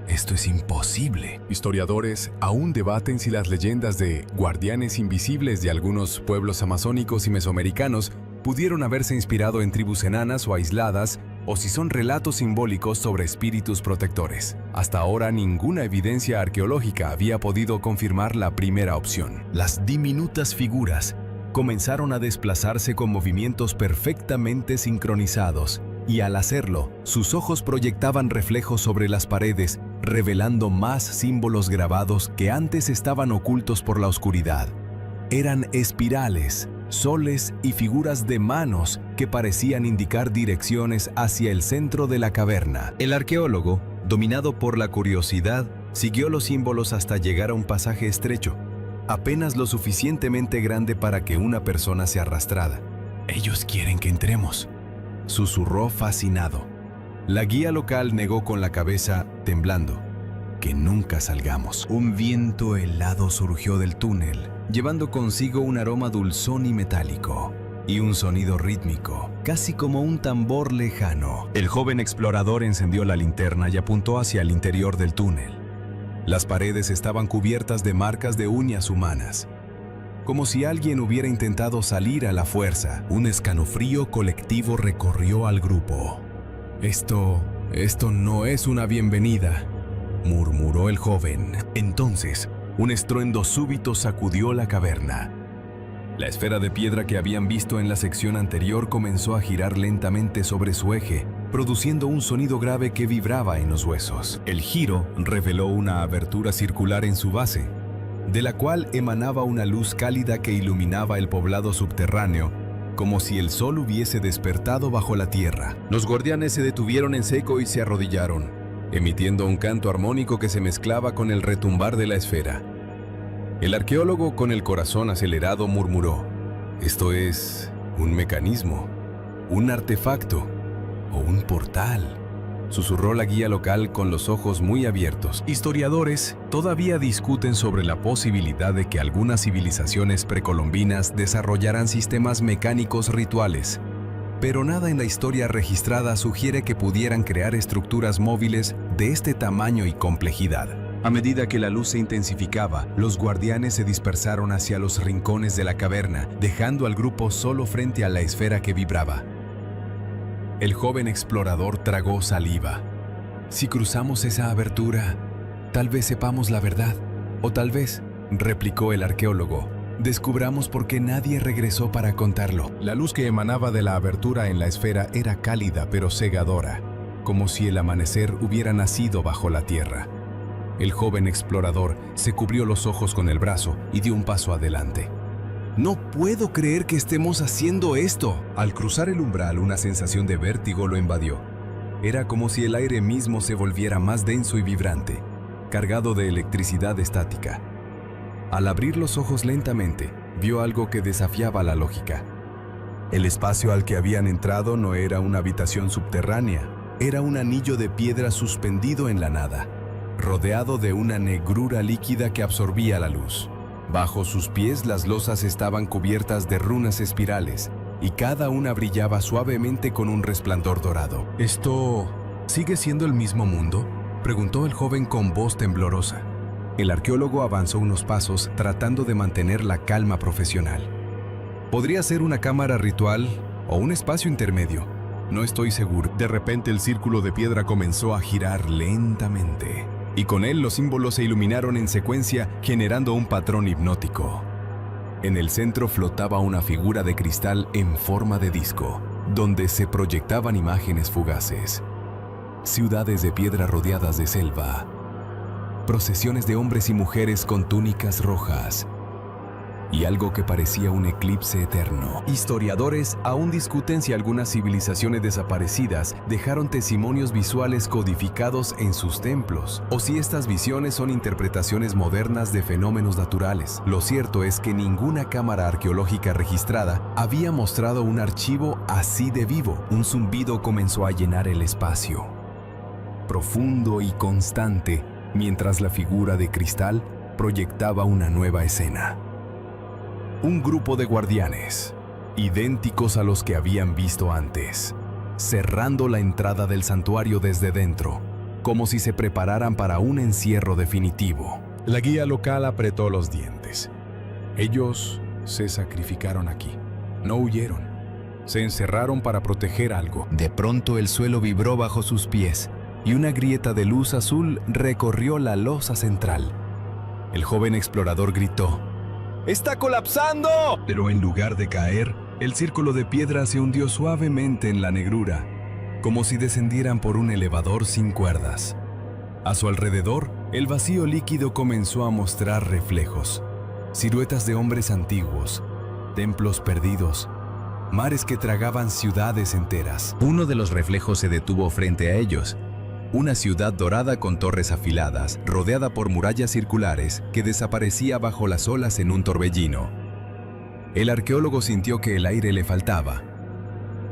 Speaker 2: Esto es imposible.
Speaker 4: Historiadores aún debaten si las leyendas de guardianes invisibles de algunos pueblos amazónicos y mesoamericanos pudieron haberse inspirado en tribus enanas o aisladas, o si son relatos simbólicos sobre espíritus protectores. Hasta ahora ninguna evidencia arqueológica había podido confirmar la primera opción.
Speaker 1: Las diminutas figuras comenzaron a desplazarse con movimientos perfectamente sincronizados, y al hacerlo, sus ojos proyectaban reflejos sobre las paredes, revelando más símbolos grabados que antes estaban ocultos por la oscuridad. Eran espirales, soles y figuras de manos que parecían indicar direcciones hacia el centro de la caverna. El arqueólogo, dominado por la curiosidad, siguió los símbolos hasta llegar a un pasaje estrecho, apenas lo suficientemente grande para que una persona se arrastrara.
Speaker 2: Ellos quieren que entremos,
Speaker 1: susurró fascinado. La guía local negó con la cabeza, temblando. Que nunca salgamos. Un viento helado surgió del túnel, llevando consigo un aroma dulzón y metálico, y un sonido rítmico, casi como un tambor lejano. El joven explorador encendió la linterna y apuntó hacia el interior del túnel. Las paredes estaban cubiertas de marcas de uñas humanas, como si alguien hubiera intentado salir a la fuerza. Un escalofrío colectivo recorrió al grupo. Esto no es una bienvenida, murmuró el joven. Entonces, un estruendo súbito sacudió la caverna. La esfera de piedra que habían visto en la sección anterior comenzó a girar lentamente sobre su eje, produciendo un sonido grave que vibraba en los huesos. El giro reveló una abertura circular en su base, de la cual emanaba una luz cálida que iluminaba el poblado subterráneo, como si el sol hubiese despertado bajo la tierra. Los guardianes se detuvieron en seco y se arrodillaron, emitiendo un canto armónico que se mezclaba con el retumbar de la esfera. El arqueólogo, con el corazón acelerado, murmuró: «Esto es un mecanismo, un artefacto o un portal», susurró la guía local con los ojos muy abiertos. Historiadores todavía discuten sobre la posibilidad de que algunas civilizaciones precolombinas desarrollaran sistemas mecánicos rituales, pero nada en la historia registrada sugiere que pudieran crear estructuras móviles de este tamaño y complejidad. A medida que la luz se intensificaba, los guardianes se dispersaron hacia los rincones de la caverna, dejando al grupo solo frente a la esfera que vibraba. El joven explorador tragó saliva. «Si cruzamos esa abertura, tal vez sepamos la verdad. O tal vez», replicó el arqueólogo, «descubramos por qué nadie regresó para contarlo». La luz que emanaba de la abertura en la esfera era cálida pero cegadora, como si el amanecer hubiera nacido bajo la tierra. El joven explorador se cubrió los ojos con el brazo y dio un paso adelante. «No puedo creer que estemos haciendo esto». Al cruzar el umbral, una sensación de vértigo lo invadió. Era como si el aire mismo se volviera más denso y vibrante, cargado de electricidad estática. Al abrir los ojos lentamente, vio algo que desafiaba la lógica. El espacio al que habían entrado no era una habitación subterránea, era un anillo de piedra suspendido en la nada, rodeado de una negrura líquida que absorbía la luz. Bajo sus pies las losas estaban cubiertas de runas espirales, y cada una brillaba suavemente con un resplandor dorado. «¿Esto sigue siendo el mismo mundo?», preguntó el joven con voz temblorosa. El arqueólogo avanzó unos pasos tratando de mantener la calma profesional. «Podría ser una cámara ritual o un espacio intermedio. No estoy seguro». De repente el círculo de piedra comenzó a girar lentamente, y con él los símbolos se iluminaron en secuencia, generando un patrón hipnótico. En el centro flotaba una figura de cristal en forma de disco, donde se proyectaban imágenes fugaces. Ciudades de piedra rodeadas de selva, procesiones de hombres y mujeres con túnicas rojas, y algo que parecía un eclipse eterno. Historiadores aún discuten si algunas civilizaciones desaparecidas dejaron testimonios visuales codificados en sus templos, o si estas visiones son interpretaciones modernas de fenómenos naturales. Lo cierto es que ninguna cámara arqueológica registrada había mostrado un archivo así de vivo. Un zumbido comenzó a llenar el espacio, profundo y constante, mientras la figura de cristal proyectaba una nueva escena. Un grupo de guardianes, idénticos a los que habían visto antes, cerrando la entrada del santuario desde dentro. como si se prepararan para un encierro definitivo.
Speaker 3: La guía local apretó los dientes. Ellos se sacrificaron aquí. No huyeron. Se encerraron para proteger algo.
Speaker 1: De pronto el suelo vibró bajo sus pies y una grieta de luz azul recorrió la losa central. El joven explorador gritó: ¡Está colapsando!
Speaker 3: Pero en lugar de caer, el círculo de piedra se hundió suavemente en la negrura, como si descendieran por un elevador sin cuerdas. A su alrededor, el vacío líquido comenzó a mostrar reflejos, siluetas de hombres antiguos, templos perdidos, mares que tragaban ciudades enteras.
Speaker 1: Uno de los reflejos se detuvo frente a ellos. Una ciudad dorada con torres afiladas, rodeada por murallas circulares, que desaparecía bajo las olas en un torbellino. El arqueólogo sintió que el aire le faltaba.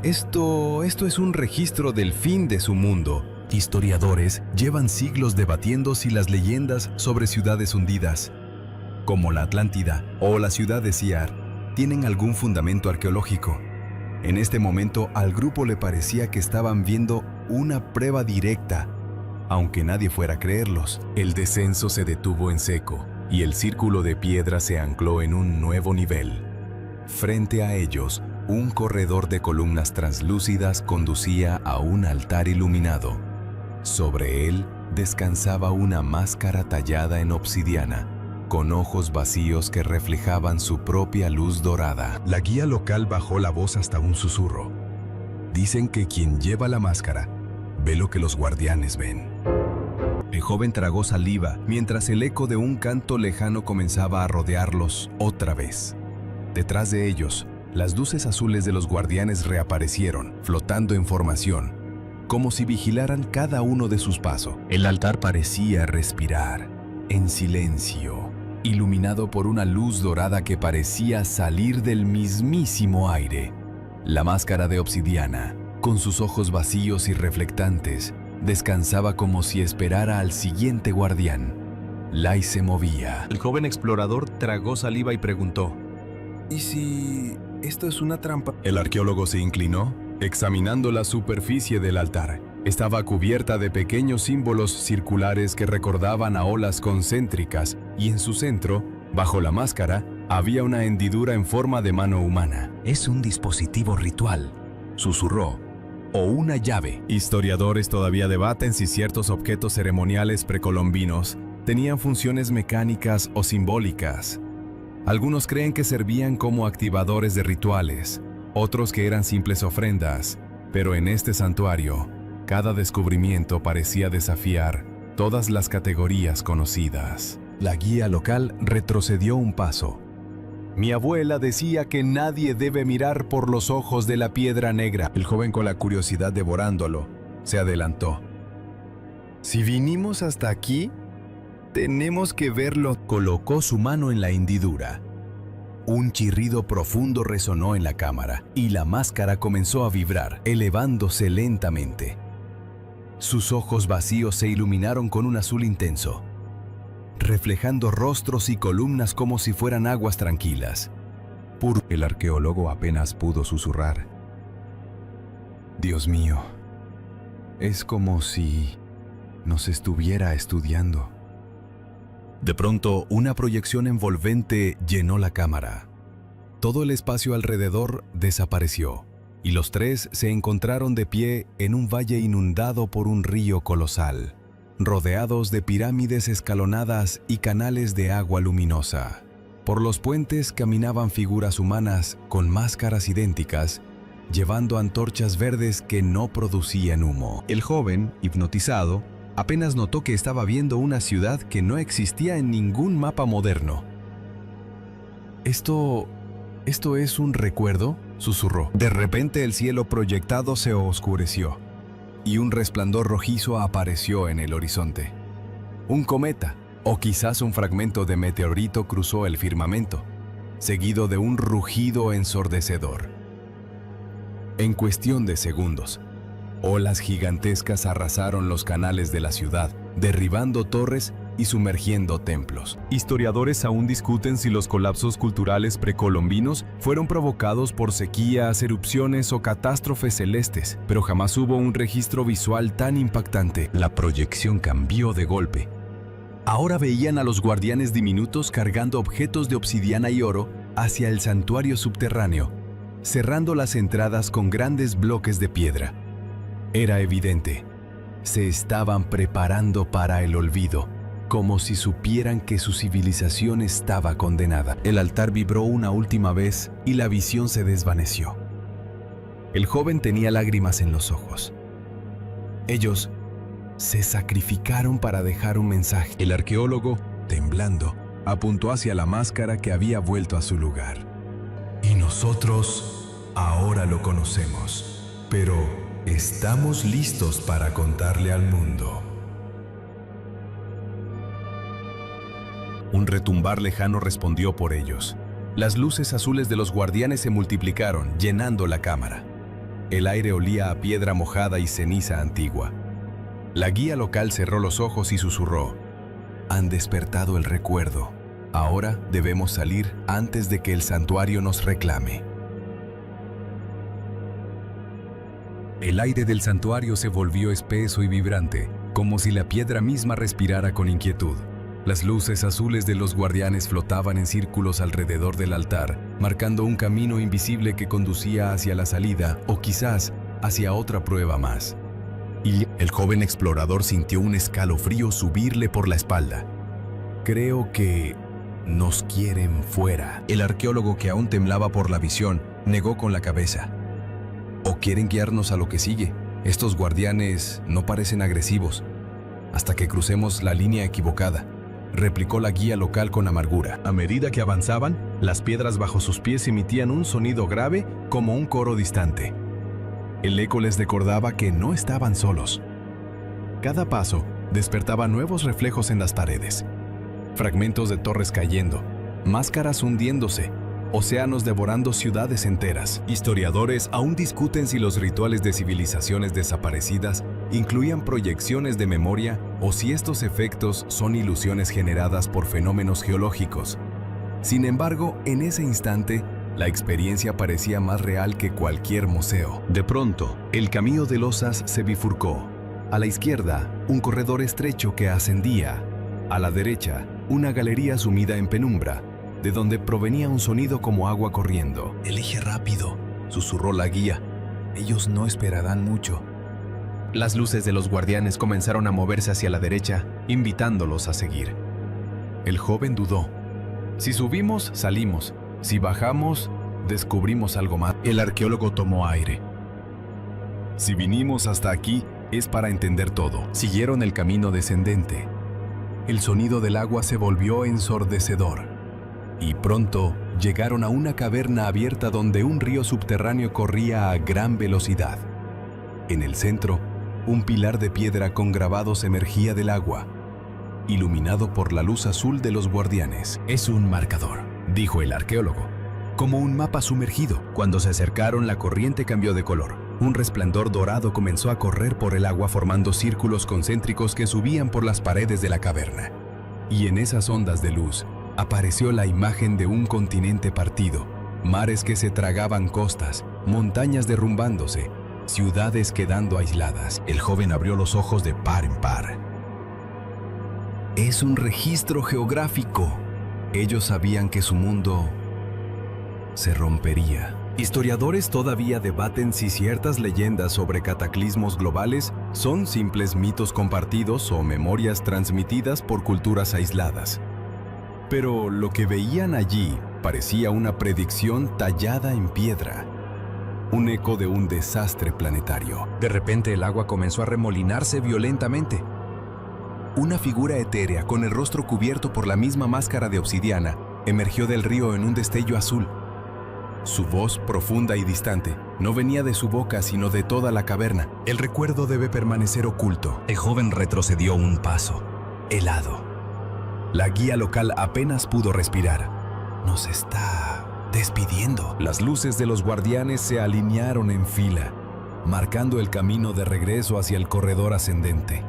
Speaker 1: Esto es un registro del fin de su mundo. Historiadores llevan siglos debatiendo si las leyendas sobre ciudades hundidas, como la Atlántida o la ciudad de Siar, tienen algún fundamento arqueológico. En este momento al grupo le parecía que estaban viendo una prueba directa, aunque nadie fuera a creerlos. El descenso se detuvo en seco y el círculo de piedra se ancló en un nuevo nivel. Frente a ellos, un corredor de columnas translúcidas conducía a un altar iluminado. Sobre él descansaba una máscara tallada en obsidiana, con ojos vacíos que reflejaban su propia luz dorada.
Speaker 3: La guía local bajó la voz hasta un susurro. Dicen que quien lleva la máscara ve lo que los guardianes ven. El joven tragó saliva mientras el eco de un canto lejano comenzaba a rodearlos otra vez. Detrás de ellos, las luces azules de los guardianes reaparecieron, flotando en formación, como si vigilaran cada uno de sus pasos. El altar parecía respirar, en silencio, iluminado por una luz dorada que parecía salir del mismísimo aire. La máscara de obsidiana, con sus ojos vacíos y reflectantes, descansaba como si esperara al siguiente guardián. Lai se movía.
Speaker 1: El joven explorador tragó saliva y preguntó: ¿y si esto es una trampa?
Speaker 3: El arqueólogo se inclinó, examinando la superficie del altar. Estaba cubierta de pequeños símbolos circulares que recordaban a olas concéntricas, y en su centro, bajo la máscara, había una hendidura en forma de mano humana.
Speaker 1: Es un dispositivo ritual, susurró, o una llave.
Speaker 3: Historiadores todavía debaten si ciertos objetos ceremoniales precolombinos tenían funciones mecánicas o simbólicas. Algunos creen que servían como activadores de rituales, otros que eran simples ofrendas, pero en este santuario, cada descubrimiento parecía desafiar todas las categorías conocidas.
Speaker 1: La guía local retrocedió un paso. Mi abuela decía que nadie debe mirar por los ojos de la piedra negra.
Speaker 3: El joven, con la curiosidad devorándolo, se adelantó.
Speaker 1: Si vinimos hasta aquí, tenemos que verlo. Colocó su mano en la hendidura. Un chirrido profundo resonó en la cámara y la máscara comenzó a vibrar, elevándose lentamente. Sus ojos vacíos se iluminaron con un azul intenso, reflejando rostros y columnas como si fueran aguas tranquilas.
Speaker 3: El arqueólogo apenas pudo susurrar.
Speaker 1: Dios mío, es como si nos estuviera estudiando. De pronto, una proyección envolvente llenó la cámara. Todo el espacio alrededor desapareció, y los tres se encontraron de pie en un valle inundado por un río colosal, rodeados de pirámides escalonadas y canales de agua luminosa. Por los puentes caminaban figuras humanas con máscaras idénticas, llevando antorchas verdes que no producían humo.
Speaker 3: El joven, hipnotizado, apenas notó que estaba viendo una ciudad que no existía en ningún mapa moderno.
Speaker 1: ¿Esto es un recuerdo?, susurró. De repente el cielo proyectado se oscureció y un resplandor rojizo apareció en el horizonte. Un cometa, o quizás un fragmento de meteorito, cruzó el firmamento, seguido de un rugido ensordecedor. En cuestión de segundos, olas gigantescas arrasaron los canales de la ciudad, derribando torres y sumergiendo templos. Historiadores aún discuten si los colapsos culturales precolombinos fueron provocados por sequías, erupciones o catástrofes celestes, pero jamás hubo un registro visual tan impactante. La proyección cambió de golpe. Ahora veían a los guardianes diminutos cargando objetos de obsidiana y oro hacia el santuario subterráneo, cerrando las entradas con grandes bloques de piedra. Era evidente, se estaban preparando para el olvido, como si supieran que su civilización estaba condenada. El altar vibró una última vez y la visión se desvaneció. El joven tenía lágrimas en los ojos. Ellos se sacrificaron para dejar un mensaje. El arqueólogo, temblando, apuntó hacia la máscara que había vuelto a su lugar. Y nosotros ahora lo conocemos, pero estamos listos para contarle al mundo. Un retumbar lejano respondió por ellos. Las luces azules de los guardianes se multiplicaron, llenando la cámara. El aire olía a piedra mojada y ceniza antigua. La guía local cerró los ojos y susurró: «Han despertado el recuerdo. Ahora debemos salir antes de que el santuario nos reclame». El aire del santuario se volvió espeso y vibrante, como si la piedra misma respirara con inquietud. Las luces azules de los guardianes flotaban en círculos alrededor del altar, marcando un camino invisible que conducía hacia la salida o quizás hacia otra prueba más. Y el joven explorador sintió un escalofrío subirle por la espalda. «Creo que nos quieren fuera». El arqueólogo, que aún temblaba por la visión, negó con la cabeza. «¿O quieren guiarnos a lo que sigue? Estos guardianes no parecen agresivos. Hasta que crucemos la línea equivocada», replicó la guía local con amargura. A medida que avanzaban, las piedras bajo sus pies emitían un sonido grave como un coro distante. El eco les recordaba que no estaban solos. Cada paso despertaba nuevos reflejos en las paredes. Fragmentos de torres cayendo, máscaras hundiéndose, océanos devorando ciudades enteras. Historiadores aún discuten si los rituales de civilizaciones desaparecidas incluían proyecciones de memoria o si estos efectos son ilusiones generadas por fenómenos geológicos. Sin embargo, en ese instante, la experiencia parecía más real que cualquier museo. De pronto, el camino de losas se bifurcó. A la izquierda, un corredor estrecho que ascendía. A la derecha, una galería sumida en penumbra, de donde provenía un sonido como agua corriendo. «Elige rápido», susurró la guía. «Ellos no esperarán mucho». Las luces de los guardianes comenzaron a moverse hacia la derecha, invitándolos a seguir. El joven dudó. «Si subimos, salimos. Si bajamos, descubrimos algo más». El arqueólogo tomó aire. «Si vinimos hasta aquí, es para entender todo». Siguieron el camino descendente. El sonido del agua se volvió ensordecedor. Y pronto llegaron a una caverna abierta donde un río subterráneo corría a gran velocidad. En el centro, un pilar de piedra con grabados emergía del agua, iluminado por la luz azul de los guardianes. «Es un marcador», dijo el arqueólogo, «como un mapa sumergido». Cuando se acercaron, la corriente cambió de color. Un resplandor dorado comenzó a correr por el agua formando círculos concéntricos que subían por las paredes de la caverna. Y en esas ondas de luz, apareció la imagen de un continente partido, mares que se tragaban costas, montañas derrumbándose, ciudades quedando aisladas. El joven abrió los ojos de par en par. «Es un registro geográfico». Ellos sabían que su mundo se rompería. Historiadores todavía debaten si ciertas leyendas sobre cataclismos globales son simples mitos compartidos o memorias transmitidas por culturas aisladas. Pero lo que veían allí parecía una predicción tallada en piedra, un eco de un desastre planetario. De repente el agua comenzó a remolinarse violentamente. Una figura etérea con el rostro cubierto por la misma máscara de obsidiana emergió del río en un destello azul. Su voz, profunda y distante, no venía de su boca sino de toda la caverna. «El recuerdo debe permanecer oculto». El joven retrocedió un paso, helado. La guía local apenas pudo respirar. «Nos está despidiendo». Las luces de los guardianes se alinearon en fila, marcando el camino de regreso hacia el corredor ascendente.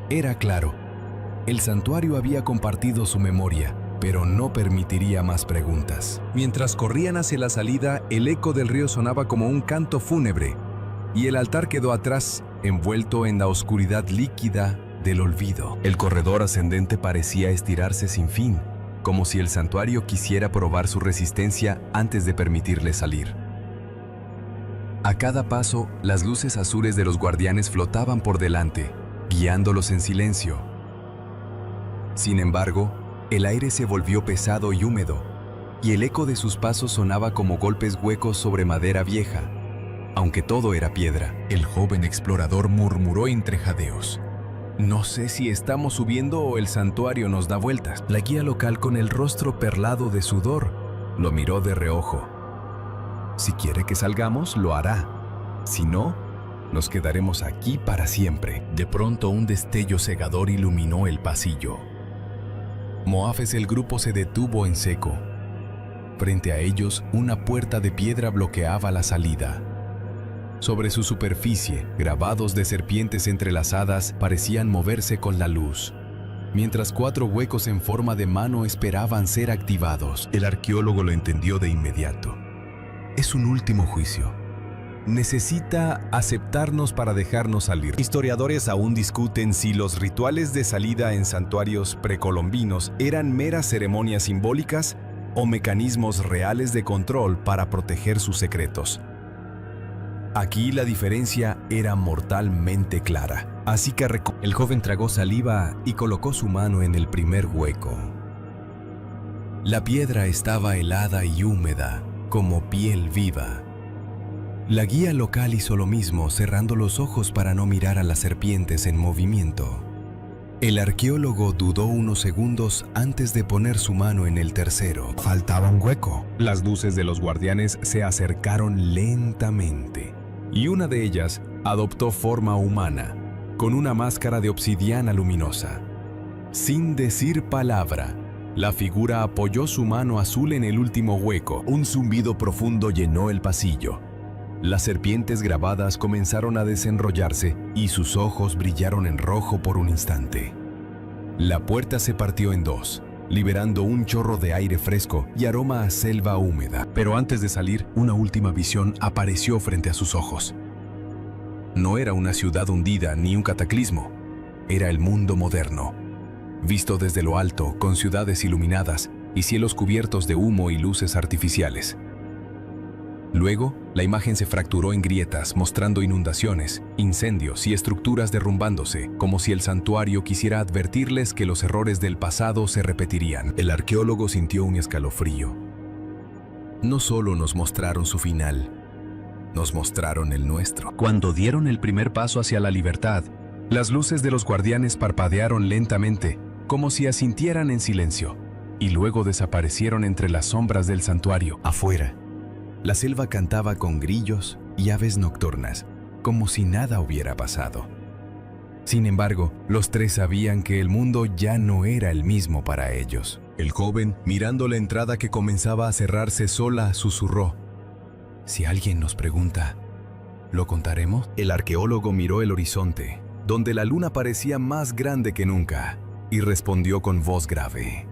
Speaker 1: Era claro, El santuario había compartido su memoria, pero no permitiría más preguntas.
Speaker 3: Mientras corrían hacia la salida, el eco del río sonaba como un canto fúnebre, y el altar quedó atrás, envuelto en la oscuridad líquida del olvido.
Speaker 2: El corredor ascendente parecía estirarse sin fin, como si el santuario quisiera probar su resistencia antes de permitirle salir. A cada paso, las luces azules de los guardianes flotaban por delante, guiándolos en silencio. Sin embargo, el aire se volvió pesado y húmedo, y el eco de sus pasos sonaba como golpes huecos sobre madera vieja, aunque todo era piedra.
Speaker 3: El joven explorador murmuró entre jadeos: «No sé si estamos subiendo o el santuario nos da vueltas».
Speaker 1: La guía local, con el rostro perlado de sudor, lo miró de reojo.
Speaker 3: Si quiere que salgamos, lo hará. Si no, nos quedaremos aquí para siempre.
Speaker 1: De pronto, un destello cegador iluminó el pasillo. Moafes, el grupo se detuvo en seco. Frente a ellos, una puerta de piedra bloqueaba la salida. Sobre su superficie, grabados de serpientes entrelazadas parecían moverse con la luz, mientras 4 huecos en forma de mano esperaban ser activados.
Speaker 3: El arqueólogo lo entendió de inmediato. Es un último juicio. Necesita aceptarnos para dejarnos salir. Historiadores aún discuten si los rituales de salida en santuarios precolombinos eran meras ceremonias simbólicas o mecanismos reales de control para proteger sus secretos. Aquí la diferencia era mortalmente clara. Así que el joven tragó saliva y colocó su mano en el primer hueco.
Speaker 1: La piedra estaba helada y húmeda, como piel viva. La guía local hizo lo mismo, cerrando los ojos para no mirar a las serpientes en movimiento. El arqueólogo dudó unos segundos antes de poner su mano en el tercero.
Speaker 3: Faltaba un hueco. Las luces de los guardianes se acercaron lentamente, y una de ellas adoptó forma humana, con una máscara de obsidiana luminosa. Sin decir palabra, la figura apoyó su mano azul en el último hueco. Un zumbido profundo llenó el pasillo. Las serpientes grabadas comenzaron a desenrollarse y sus ojos brillaron en rojo por un instante. La puerta se partió en 2, liberando un chorro de aire fresco y aroma a selva húmeda. Pero antes de salir, una última visión apareció frente a sus ojos. No era una ciudad hundida ni un cataclismo. Era el mundo moderno, visto desde lo alto, con ciudades iluminadas y cielos cubiertos de humo y luces artificiales. Luego, la imagen se fracturó en grietas, mostrando inundaciones, incendios y estructuras derrumbándose, como si el santuario quisiera advertirles que los errores del pasado se repetirían. El arqueólogo sintió un escalofrío. No solo nos mostraron su final, nos mostraron el nuestro. Cuando dieron el primer paso hacia la libertad, las luces de los guardianes parpadearon lentamente, como si asintieran en silencio, y luego desaparecieron entre las sombras del santuario. Afuera, la selva cantaba con grillos y aves nocturnas, como si nada hubiera pasado. Sin embargo, los 3 sabían que el mundo ya no era el mismo para ellos. El joven, mirando la entrada que comenzaba a cerrarse sola, susurró: «Si alguien nos pregunta, ¿lo contaremos?». El arqueólogo miró el horizonte, donde la luna parecía más grande que nunca, y respondió con voz grave: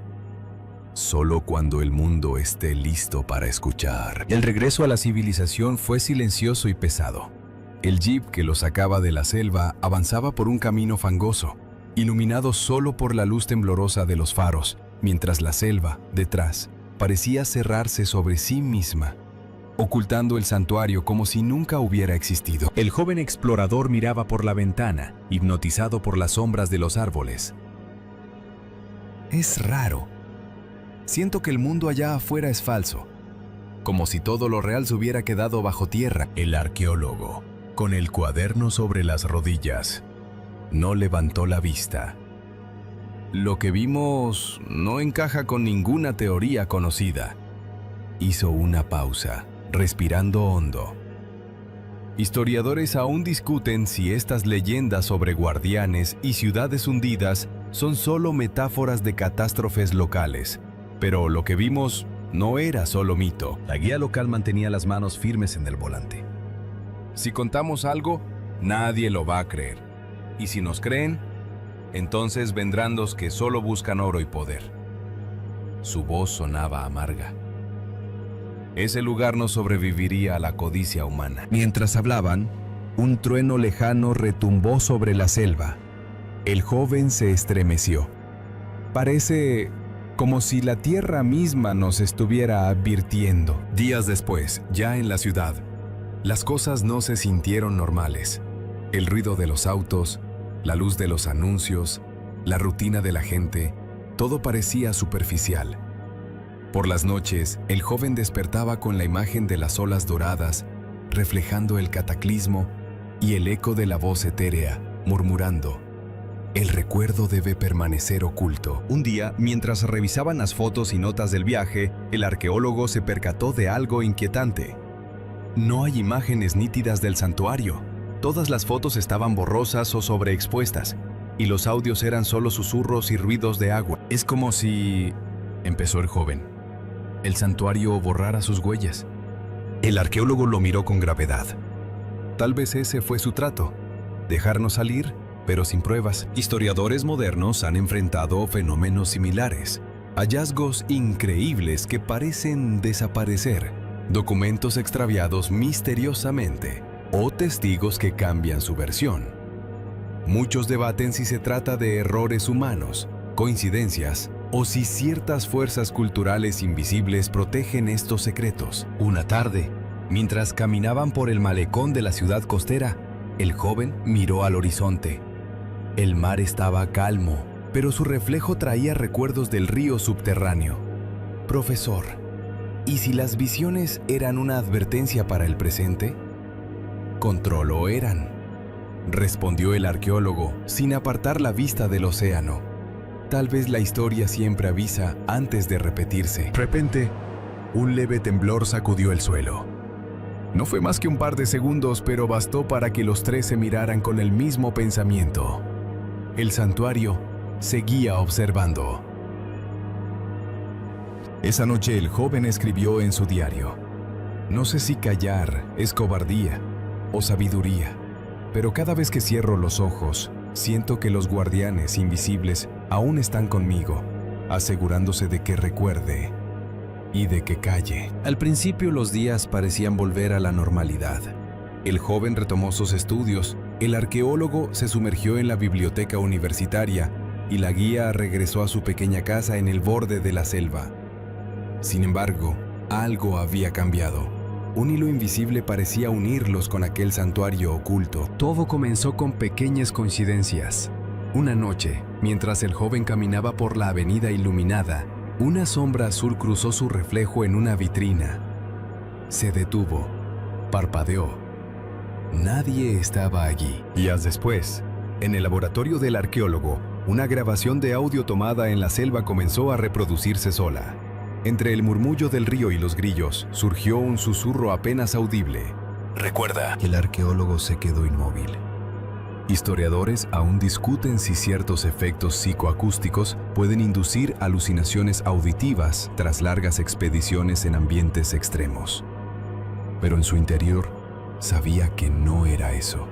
Speaker 3: «Solo cuando el mundo esté listo para escuchar». El regreso a la civilización fue silencioso y pesado. El jeep que los sacaba de la selva avanzaba por un camino fangoso, iluminado solo por la luz temblorosa de los faros, mientras la selva, detrás, parecía cerrarse sobre sí misma, ocultando el santuario como si nunca hubiera existido. El joven explorador miraba por la ventana, hipnotizado por las sombras de los árboles. «Es raro. Siento que el mundo allá afuera es falso, como si todo lo real se hubiera quedado bajo tierra». El arqueólogo, con el cuaderno sobre las rodillas, no levantó la vista. «Lo que vimos no encaja con ninguna teoría conocida». Hizo una pausa, respirando hondo. Historiadores aún discuten si estas leyendas sobre guardianes y ciudades hundidas son solo metáforas de catástrofes locales. Pero lo que vimos no era solo mito. La guía local mantenía las manos firmes en el volante. «Si contamos algo, nadie lo va a creer. Y si nos creen,
Speaker 2: Entonces vendrán los que solo buscan oro y poder. Su voz sonaba amarga. Ese lugar no sobreviviría a la codicia humana.
Speaker 3: Mientras hablaban, un trueno lejano retumbó sobre la selva. El joven se estremeció. Parece como si la tierra misma nos estuviera advirtiendo.
Speaker 1: Días después, ya en la ciudad, las cosas no se sintieron normales. El ruido de los autos, la luz de los anuncios, la rutina de la gente, todo parecía superficial. Por las noches, el joven despertaba con la imagen de las olas doradas, reflejando el cataclismo y el eco de la voz etérea, murmurando: el recuerdo debe permanecer oculto.
Speaker 3: Un día, mientras revisaban las fotos y notas del viaje, el arqueólogo se percató de algo inquietante. No hay imágenes nítidas del santuario. Todas las fotos estaban borrosas o sobreexpuestas, y los audios eran solo susurros y ruidos de agua.
Speaker 1: Es como si, empezó el joven, el santuario borrara sus huellas.
Speaker 3: El arqueólogo lo miró con gravedad.
Speaker 1: Tal vez ese fue su trato, dejarnos salir, pero sin pruebas.
Speaker 3: Historiadores modernos han enfrentado fenómenos similares, hallazgos increíbles que parecen desaparecer,
Speaker 1: Documentos extraviados misteriosamente, o testigos que cambian su versión. Muchos debaten si se trata de errores humanos, coincidencias, o si ciertas fuerzas culturales invisibles protegen estos secretos.
Speaker 2: Una tarde, mientras caminaban por el malecón de la ciudad costera, el joven miró al horizonte. El mar estaba calmo, pero su reflejo traía recuerdos del río subterráneo. Profesor, ¿y si las visiones eran una advertencia para el presente? Control lo eran, respondió el arqueólogo sin apartar la vista del océano. Tal vez la historia siempre avisa antes de repetirse.
Speaker 3: De repente, un leve temblor sacudió el suelo. No fue más que un par de segundos, pero bastó para que los tres se miraran con el mismo pensamiento. El santuario seguía observando. Esa noche el joven escribió en su diario: no sé si callar es cobardía o sabiduría, pero cada vez que cierro los ojos, siento que los guardianes invisibles aún están conmigo, asegurándose de que recuerde y de que calle. Al principio los días parecían volver a la normalidad. El joven retomó sus estudios, el arqueólogo se sumergió en la biblioteca universitaria y la guía regresó a su pequeña casa en el borde de la selva. Sin embargo, algo había cambiado. Un hilo invisible parecía unirlos con aquel santuario oculto. Todo comenzó con pequeñas coincidencias. Una noche, mientras el joven caminaba por la avenida iluminada, una sombra azul cruzó su reflejo en una vitrina. Se detuvo, parpadeó. Nadie estaba allí. Días después, en el laboratorio del arqueólogo, una grabación de audio tomada en la selva comenzó a reproducirse sola. Entre el murmullo del río y los grillos, surgió un susurro apenas audible.
Speaker 1: Recuerda.
Speaker 3: El arqueólogo se quedó inmóvil. Historiadores aún discuten si ciertos efectos psicoacústicos pueden inducir alucinaciones auditivas tras largas expediciones en ambientes extremos. Pero en su interior, sabía que no era eso.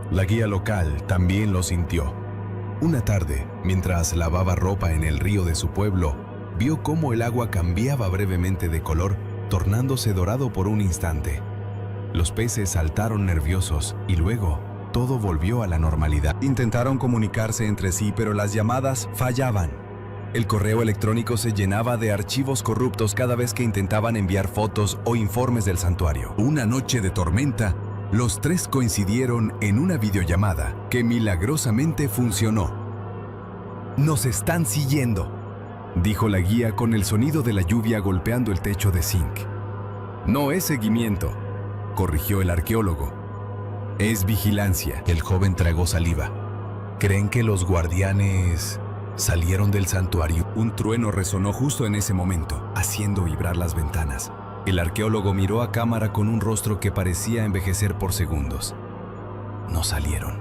Speaker 3: La guía local también lo sintió. Una tarde, mientras lavaba ropa en el río de su pueblo, vio cómo el agua cambiaba brevemente de color, tornándose dorado por un instante. Los peces saltaron nerviosos y luego todo volvió a la normalidad. Intentaron comunicarse entre sí, pero las llamadas fallaban. El correo electrónico se llenaba de archivos corruptos cada vez que intentaban enviar fotos o informes del santuario. Una noche de tormenta, los tres coincidieron en una videollamada que milagrosamente funcionó. «Nos están siguiendo», dijo la guía con el sonido de la lluvia golpeando el techo de zinc. «No es seguimiento», corrigió el arqueólogo. «Es vigilancia». El joven tragó saliva. «¿Creen que los guardianes salieron del santuario?» Un trueno resonó justo en ese momento, haciendo vibrar las ventanas. El arqueólogo miró a cámara con un rostro que parecía envejecer por segundos. No salieron.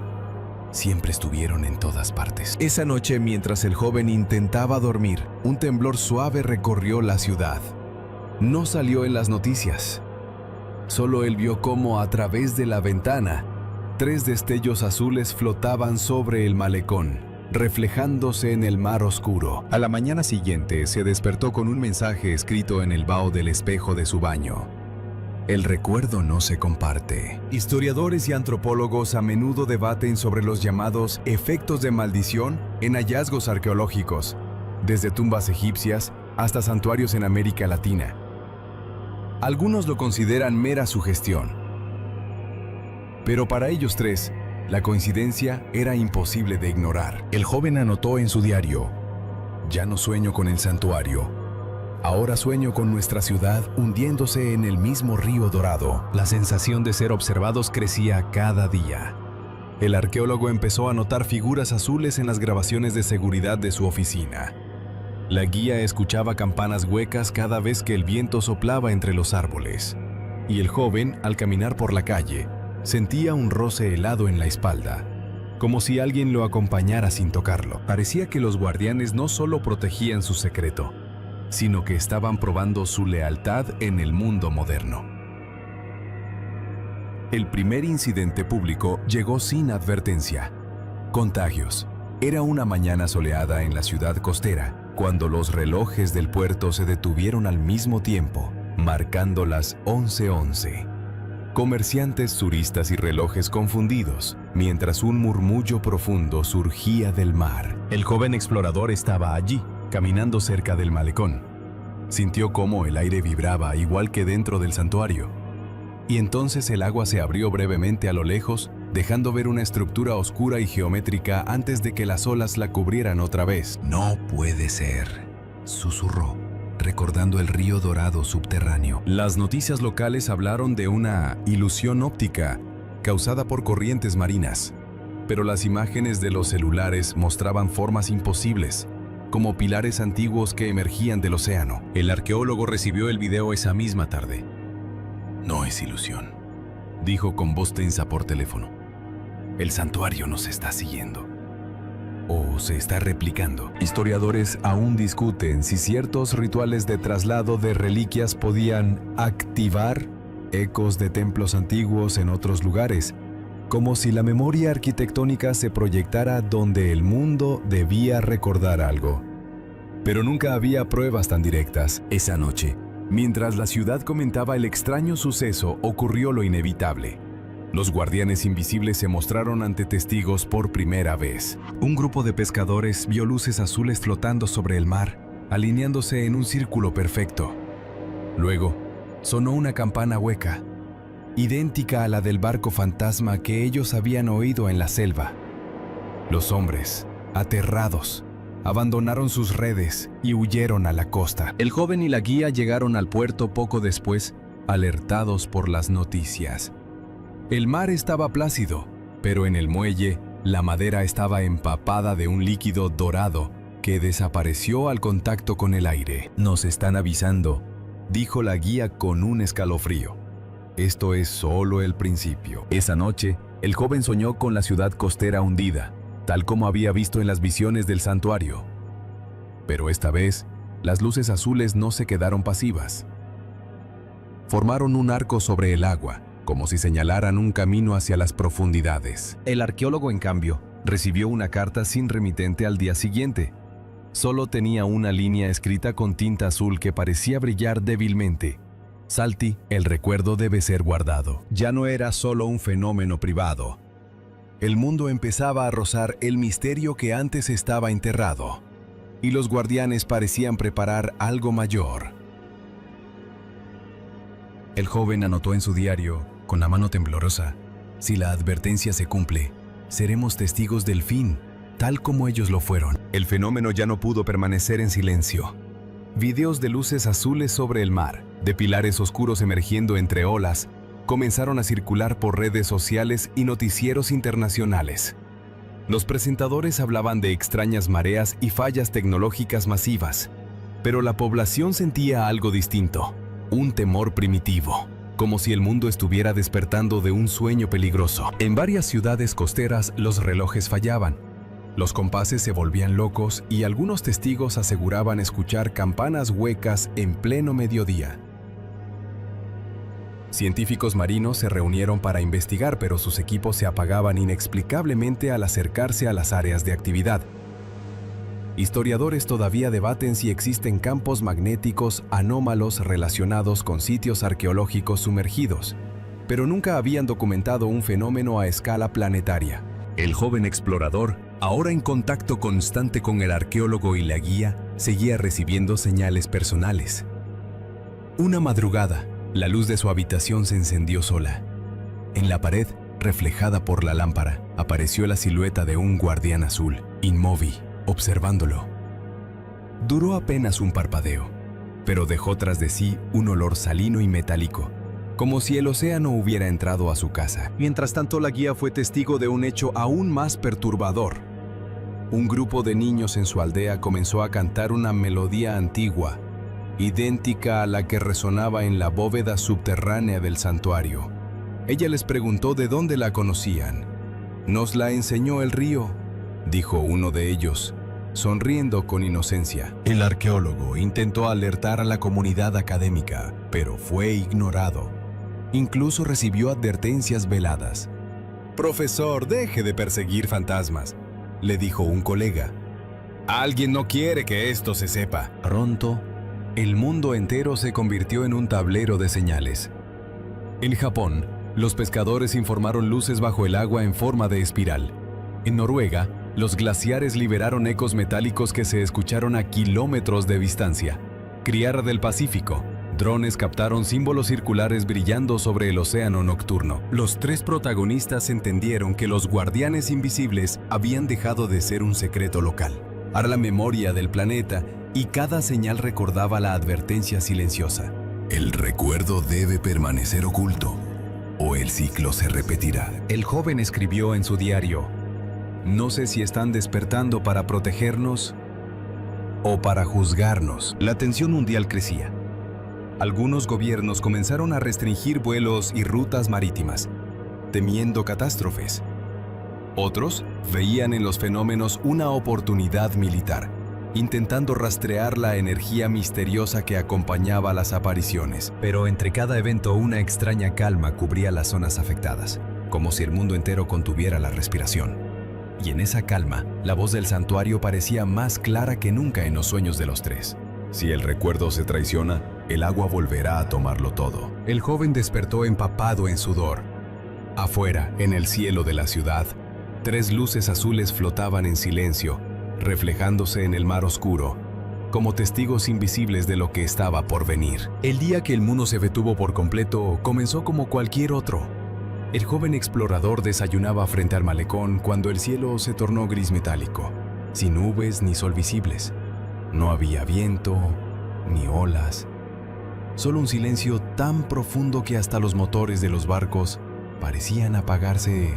Speaker 3: Siempre estuvieron en todas partes. Esa noche, mientras el joven intentaba dormir, un temblor suave recorrió la ciudad. No salió en las noticias. Solo él vio cómo, a través de la ventana, 3 destellos azules flotaban sobre el malecón.
Speaker 1: reflejándose en el mar oscuro.
Speaker 3: A la mañana siguiente se despertó con un mensaje escrito en el vaho del espejo de su baño. El recuerdo no se comparte.
Speaker 1: Historiadores y antropólogos a menudo debaten sobre los llamados efectos de maldición en hallazgos arqueológicos, desde tumbas egipcias hasta santuarios en América Latina. Algunos lo consideran mera sugestión. Pero para ellos tres, la coincidencia era imposible de ignorar.
Speaker 3: El joven anotó en su diario: ya no sueño con el santuario. Ahora sueño con nuestra ciudad hundiéndose en el mismo río dorado. La sensación de ser observados crecía cada día.
Speaker 1: El arqueólogo empezó a notar figuras azules en las grabaciones de seguridad de su oficina. La guía escuchaba campanas huecas cada vez que el viento soplaba entre los árboles. Y el joven, al caminar por la calle, sentía un roce helado en la espalda, como si alguien lo acompañara sin tocarlo. Parecía que los guardianes no solo protegían su secreto, sino que estaban probando su lealtad en el mundo moderno. El primer incidente público llegó sin advertencia. Contagios. Era una mañana soleada en la ciudad costera, cuando los relojes del puerto se detuvieron al mismo tiempo, marcando las 11:11. Comerciantes, turistas y relojes confundidos, mientras un murmullo profundo surgía del mar. El joven explorador estaba allí, caminando cerca del malecón. Sintió cómo el aire vibraba igual que dentro del santuario. Y entonces el agua se abrió brevemente a lo lejos, dejando ver una estructura oscura y geométrica antes de que las olas la cubrieran otra vez.
Speaker 3: No puede ser, susurró, recordando el río dorado subterráneo.
Speaker 1: Las noticias locales hablaron de una ilusión óptica causada por corrientes marinas, pero las imágenes de los celulares mostraban formas imposibles, como pilares antiguos que emergían del océano. El arqueólogo recibió el video esa misma tarde.
Speaker 3: No es ilusión,
Speaker 1: dijo con voz tensa por teléfono.
Speaker 3: el santuario nos está siguiendo. O se está replicando.
Speaker 1: Historiadores aún discuten si ciertos rituales de traslado de reliquias podían activar ecos de templos antiguos en otros lugares, como si la memoria arquitectónica se proyectara donde el mundo debía recordar algo. Pero nunca había pruebas tan directas. Esa noche, mientras la ciudad comentaba el extraño suceso, ocurrió lo inevitable. Los guardianes invisibles se mostraron ante testigos por primera vez. Un grupo de pescadores vio luces azules flotando sobre el mar, alineándose en un círculo perfecto. Luego, sonó una campana hueca, idéntica a la del barco fantasma que ellos habían oído en la selva. Los hombres, aterrados, abandonaron sus redes y huyeron a la costa. El joven y la guía llegaron al puerto poco después, alertados por las noticias. El mar estaba plácido, pero en el muelle, la madera estaba empapada de un líquido dorado que desapareció al contacto con el aire. «Nos están avisando», dijo la guía con un escalofrío. «Esto es solo el principio». Esa noche, el joven soñó con la ciudad costera hundida, tal como había visto en las visiones del santuario. Pero esta vez, las luces azules no se quedaron pasivas. Formaron un arco sobre el agua, como si señalaran un camino hacia las profundidades. El arqueólogo, en cambio, recibió una carta sin remitente al día siguiente. Solo tenía una línea escrita con tinta azul que parecía brillar débilmente. Salti, el recuerdo debe ser guardado. Ya no era solo un fenómeno privado. El mundo empezaba a rozar el misterio que antes estaba enterrado, y los guardianes parecían preparar algo mayor. El joven anotó en su diario, con la mano temblorosa: «Si la advertencia se cumple, seremos testigos del fin, tal como ellos lo fueron». El fenómeno ya no pudo permanecer en silencio. Videos de luces azules sobre el mar, de pilares oscuros emergiendo entre olas, comenzaron a circular por redes sociales y noticieros internacionales. Los presentadores hablaban de extrañas mareas y fallas tecnológicas masivas, pero la población sentía algo distinto, un temor primitivo, como si el mundo estuviera despertando de un sueño peligroso. En varias ciudades costeras los relojes fallaban, los compases se volvían locos y algunos testigos aseguraban escuchar campanas huecas en pleno mediodía. Científicos marinos se reunieron para investigar, pero sus equipos se apagaban inexplicablemente al acercarse a las áreas de actividad. Historiadores todavía debaten si existen campos magnéticos anómalos relacionados con sitios arqueológicos sumergidos, pero nunca habían documentado un fenómeno a escala planetaria.
Speaker 3: El joven explorador, ahora en contacto constante con el arqueólogo y la guía, seguía recibiendo señales personales. Una madrugada, la luz de su habitación se encendió sola. En la pared, reflejada por la lámpara, apareció la silueta de un guardián azul, inmóvil, observándolo. Duró apenas un parpadeo, pero dejó tras de sí un olor salino y metálico, como si el océano hubiera entrado a su casa.
Speaker 1: Mientras tanto, la guía fue testigo de un hecho aún más perturbador. Un grupo de niños en su aldea comenzó a cantar una melodía antigua, idéntica a la que resonaba en la bóveda subterránea del santuario. Ella les preguntó de dónde la conocían. «Nos la enseñó el río», dijo uno de ellos, sonriendo con inocencia.
Speaker 3: El arqueólogo intentó alertar a la comunidad académica, pero fue ignorado. Incluso recibió advertencias veladas. «Profesor, deje de perseguir fantasmas», le dijo un colega. «Alguien no quiere que esto se sepa».
Speaker 1: Pronto, el mundo entero se convirtió en un tablero de señales. En Japón, los pescadores informaron luces bajo el agua en forma de espiral. En Noruega, los glaciares liberaron ecos metálicos que se escucharon a kilómetros de distancia. Criara del Pacífico, drones captaron símbolos circulares brillando sobre el océano nocturno. Los tres protagonistas entendieron que los guardianes invisibles habían dejado de ser un secreto local. Era la memoria del planeta y cada señal recordaba la advertencia silenciosa.
Speaker 4: El recuerdo debe permanecer oculto, o el ciclo se repetirá.
Speaker 1: El joven escribió en su diario: «No sé si están despertando para protegernos o para juzgarnos». La tensión mundial crecía. Algunos gobiernos comenzaron a restringir vuelos y rutas marítimas, temiendo catástrofes. Otros veían en los fenómenos una oportunidad militar, intentando rastrear la energía misteriosa que acompañaba las apariciones. Pero entre cada evento una extraña calma cubría las zonas afectadas, como si el mundo entero contuviera la respiración. Y en esa calma, la voz del santuario parecía más clara que nunca en los sueños de los tres.
Speaker 4: Si el recuerdo se traiciona, el agua volverá a tomarlo todo.
Speaker 1: El joven despertó empapado en sudor. Afuera, en el cielo de la ciudad, tres luces azules flotaban en silencio, reflejándose en el mar oscuro, como testigos invisibles de lo que estaba por venir. El día que el mundo se detuvo por completo comenzó como cualquier otro. El joven explorador desayunaba frente al malecón cuando el cielo se tornó gris metálico, sin nubes ni sol visibles. No había viento, ni olas, solo un silencio tan profundo que hasta los motores de los barcos parecían apagarse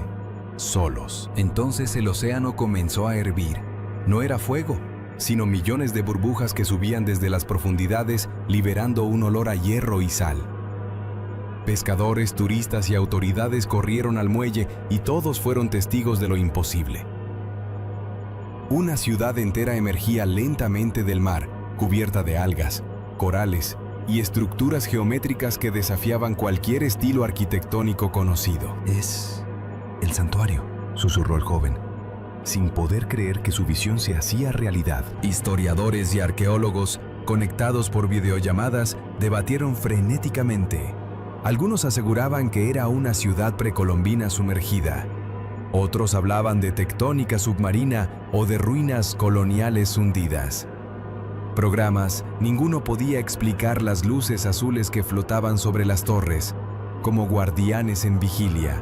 Speaker 1: solos. Entonces el océano comenzó a hervir. No era fuego, sino millones de burbujas que subían desde las profundidades, liberando un olor a hierro y sal. Pescadores, turistas y autoridades corrieron al muelle y todos fueron testigos de lo imposible. Una ciudad entera emergía lentamente del mar, cubierta de algas, corales y estructuras geométricas que desafiaban cualquier estilo arquitectónico conocido. «Es el santuario», susurró el joven, sin poder creer que su visión se hacía realidad. Historiadores y arqueólogos, conectados por videollamadas, debatieron frenéticamente. Algunos aseguraban que era una ciudad precolombina sumergida. Otros hablaban de tectónica submarina o de ruinas coloniales hundidas. Programas, ninguno podía explicar las luces azules que flotaban sobre las torres, como guardianes en vigilia,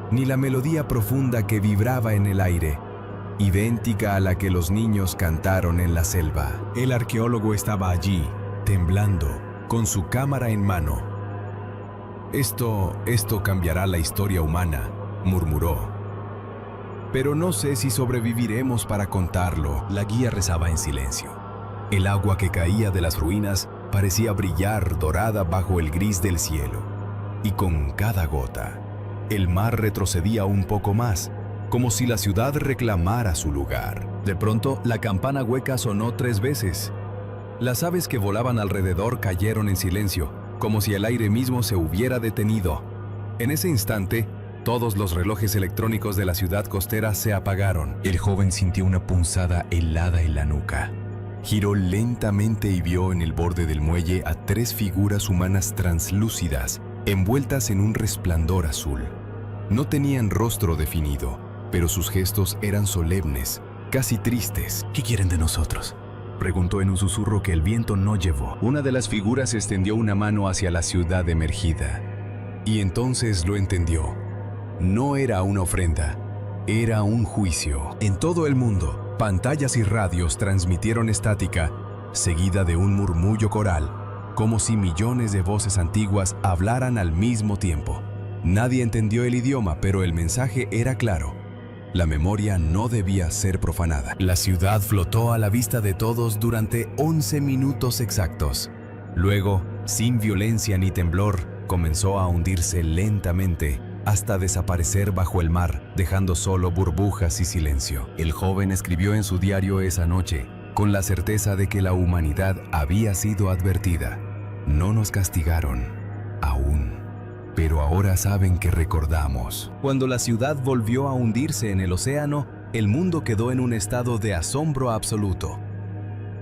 Speaker 1: ni la melodía profunda que vibraba en el aire, idéntica a la que los niños cantaron en la selva. El arqueólogo estaba allí, temblando, con su cámara en mano. Esto cambiará la historia humana», murmuró. «Pero no sé si sobreviviremos para contarlo». La guía rezaba en silencio. El agua que caía de las ruinas parecía brillar dorada bajo el gris del cielo. Y con cada gota, el mar retrocedía un poco más, como si la ciudad reclamara su lugar. De pronto, la campana hueca sonó 3 veces. Las aves que volaban alrededor cayeron en silencio, como si el aire mismo se hubiera detenido. En ese instante,
Speaker 2: Todos los relojes electrónicos de la ciudad costera se apagaron.
Speaker 3: El joven sintió una punzada helada en la nuca.
Speaker 2: Giró lentamente y vio en el borde del muelle a 3 figuras humanas translúcidas, envueltas en un resplandor azul. No tenían rostro definido, pero sus gestos eran solemnes, casi tristes.
Speaker 3: ¿Qué quieren de nosotros?, preguntó en un susurro que el viento no llevó.
Speaker 2: Una de las figuras extendió una mano hacia la ciudad emergida. Y entonces lo entendió. No era una ofrenda, era un juicio. En todo el mundo, pantallas y radios transmitieron estática, seguida de un murmullo coral, como si millones de voces antiguas hablaran al mismo tiempo. Nadie entendió el idioma, pero el mensaje era claro. La memoria no debía ser profanada. La ciudad flotó a la vista de todos durante 11 minutos exactos. Luego, sin violencia ni temblor, comenzó a hundirse lentamente hasta desaparecer bajo el mar, dejando solo burbujas y silencio. El joven escribió en su diario esa noche, con la certeza de que la humanidad había sido advertida. No nos castigaron, aún. Pero ahora saben que recordamos. Cuando la ciudad volvió a hundirse en el océano, el mundo quedó en un estado de asombro absoluto.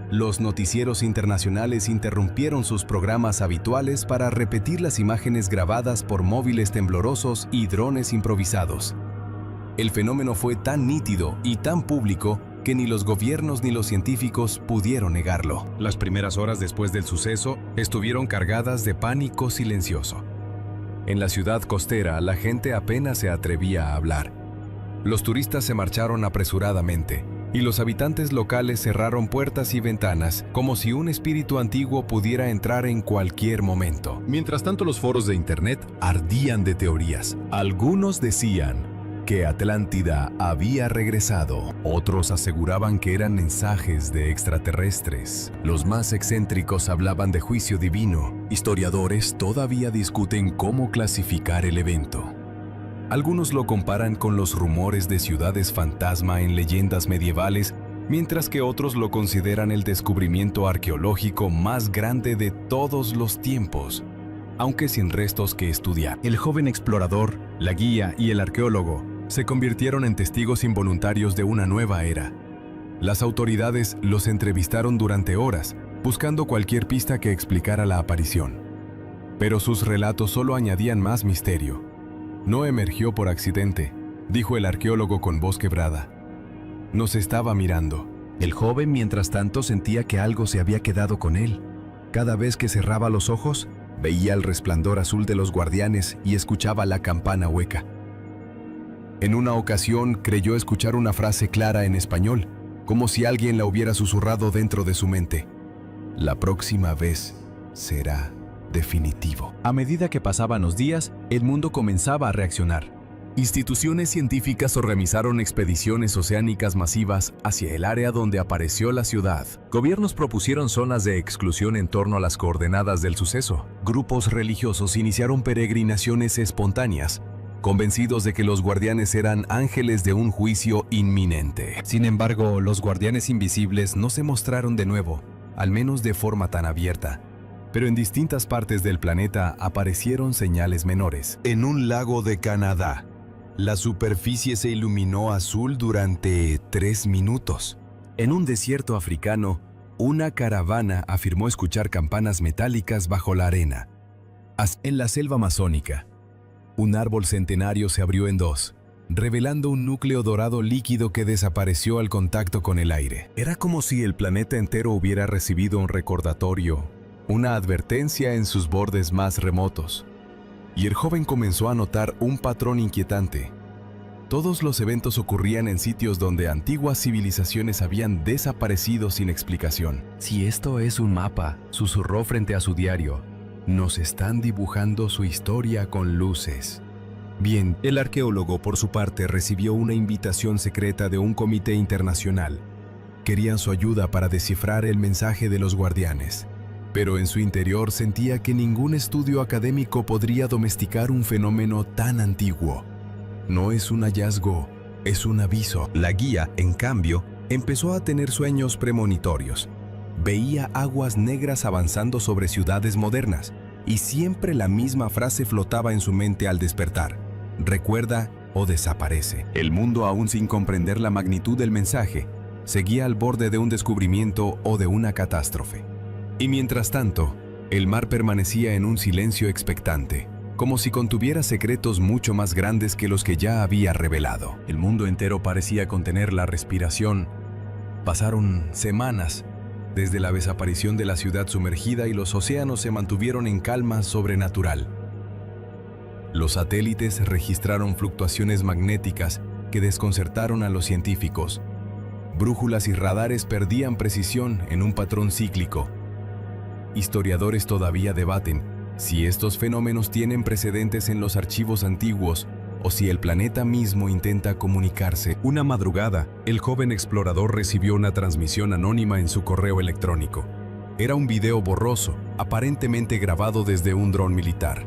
Speaker 2: Los noticieros internacionales interrumpieron sus programas habituales para repetir las imágenes grabadas por móviles temblorosos y drones improvisados. El fenómeno fue tan nítido y tan público que ni los gobiernos ni los científicos pudieron negarlo. Las primeras horas después del suceso estuvieron cargadas de pánico silencioso. En la ciudad costera, la gente apenas se atrevía a hablar. Los turistas se marcharon apresuradamente, y los habitantes locales cerraron puertas y ventanas, como si un espíritu antiguo pudiera entrar en cualquier momento. Mientras tanto, los foros de Internet ardían de teorías. Algunos decían que Atlántida había regresado. Otros aseguraban que eran mensajes de extraterrestres. Los más excéntricos hablaban de juicio divino. Historiadores todavía discuten cómo clasificar el evento. Algunos lo comparan con los rumores de ciudades fantasma en leyendas medievales, mientras que otros lo consideran el descubrimiento arqueológico más grande de todos los tiempos, aunque sin restos que estudiar. El joven explorador, la guía y el arqueólogo se convirtieron en testigos involuntarios de una nueva era. Las autoridades los entrevistaron durante horas, buscando cualquier pista que explicara la aparición. Pero sus relatos solo añadían más misterio. No emergió por accidente, dijo el arqueólogo con voz quebrada. Nos estaba mirando.
Speaker 3: El joven, mientras tanto, sentía que algo se había quedado con él. Cada vez que cerraba los ojos, veía el resplandor azul de los guardianes y escuchaba la campana hueca. En una ocasión creyó escuchar una frase clara en español, como si alguien la hubiera susurrado dentro de su mente. La próxima vez será definitivo. A medida que pasaban los días, el mundo comenzaba a reaccionar. Instituciones científicas organizaron expediciones oceánicas masivas hacia el área donde apareció la ciudad. Gobiernos propusieron zonas de exclusión en torno a las coordenadas del suceso. Grupos religiosos iniciaron peregrinaciones espontáneas, convencidos de que los guardianes eran ángeles de un juicio inminente. Sin embargo, los guardianes invisibles no se mostraron de nuevo, al menos de forma tan abierta. Pero en distintas partes del planeta aparecieron señales menores. En un lago de Canadá, la superficie se iluminó azul durante 3 minutos. En un desierto africano, una caravana afirmó escuchar campanas metálicas bajo la arena. En la selva amazónica, un árbol centenario se abrió en 2, revelando un núcleo dorado líquido que desapareció al contacto con el aire. Era como si el planeta entero hubiera recibido un recordatorio, una advertencia en sus bordes más remotos. Y el joven comenzó a notar un patrón inquietante. Todos los eventos ocurrían en sitios donde antiguas civilizaciones habían desaparecido sin explicación. Si esto es un mapa, susurró frente a su diario, nos están dibujando su historia con luces. Bien, el arqueólogo por su parte recibió una invitación secreta de un comité internacional. Querían su ayuda para descifrar el mensaje de los guardianes. Pero en su interior sentía que ningún estudio académico podría domesticar un fenómeno tan antiguo. No es un hallazgo, es un aviso. La guía, en cambio, empezó a tener sueños premonitorios. Veía aguas negras avanzando sobre ciudades modernas, y siempre la misma frase flotaba en su mente al despertar. recuerda o desaparece. El mundo, aún sin comprender la magnitud del mensaje, seguía al borde de un descubrimiento o de una catástrofe. Y mientras tanto, el mar permanecía en un silencio expectante, como si contuviera secretos mucho más grandes que los que ya había revelado. El mundo entero parecía contener la respiración. Pasaron semanas desde la desaparición de la ciudad sumergida y los océanos se mantuvieron en calma sobrenatural. Los satélites registraron fluctuaciones magnéticas que desconcertaron a los científicos. Brújulas y radares perdían precisión en un patrón cíclico. Historiadores todavía debaten si estos fenómenos tienen precedentes en los archivos antiguos o si el planeta mismo intenta comunicarse. Una madrugada, el joven explorador recibió una transmisión anónima en su correo electrónico. Era un video borroso, aparentemente grabado desde un dron militar.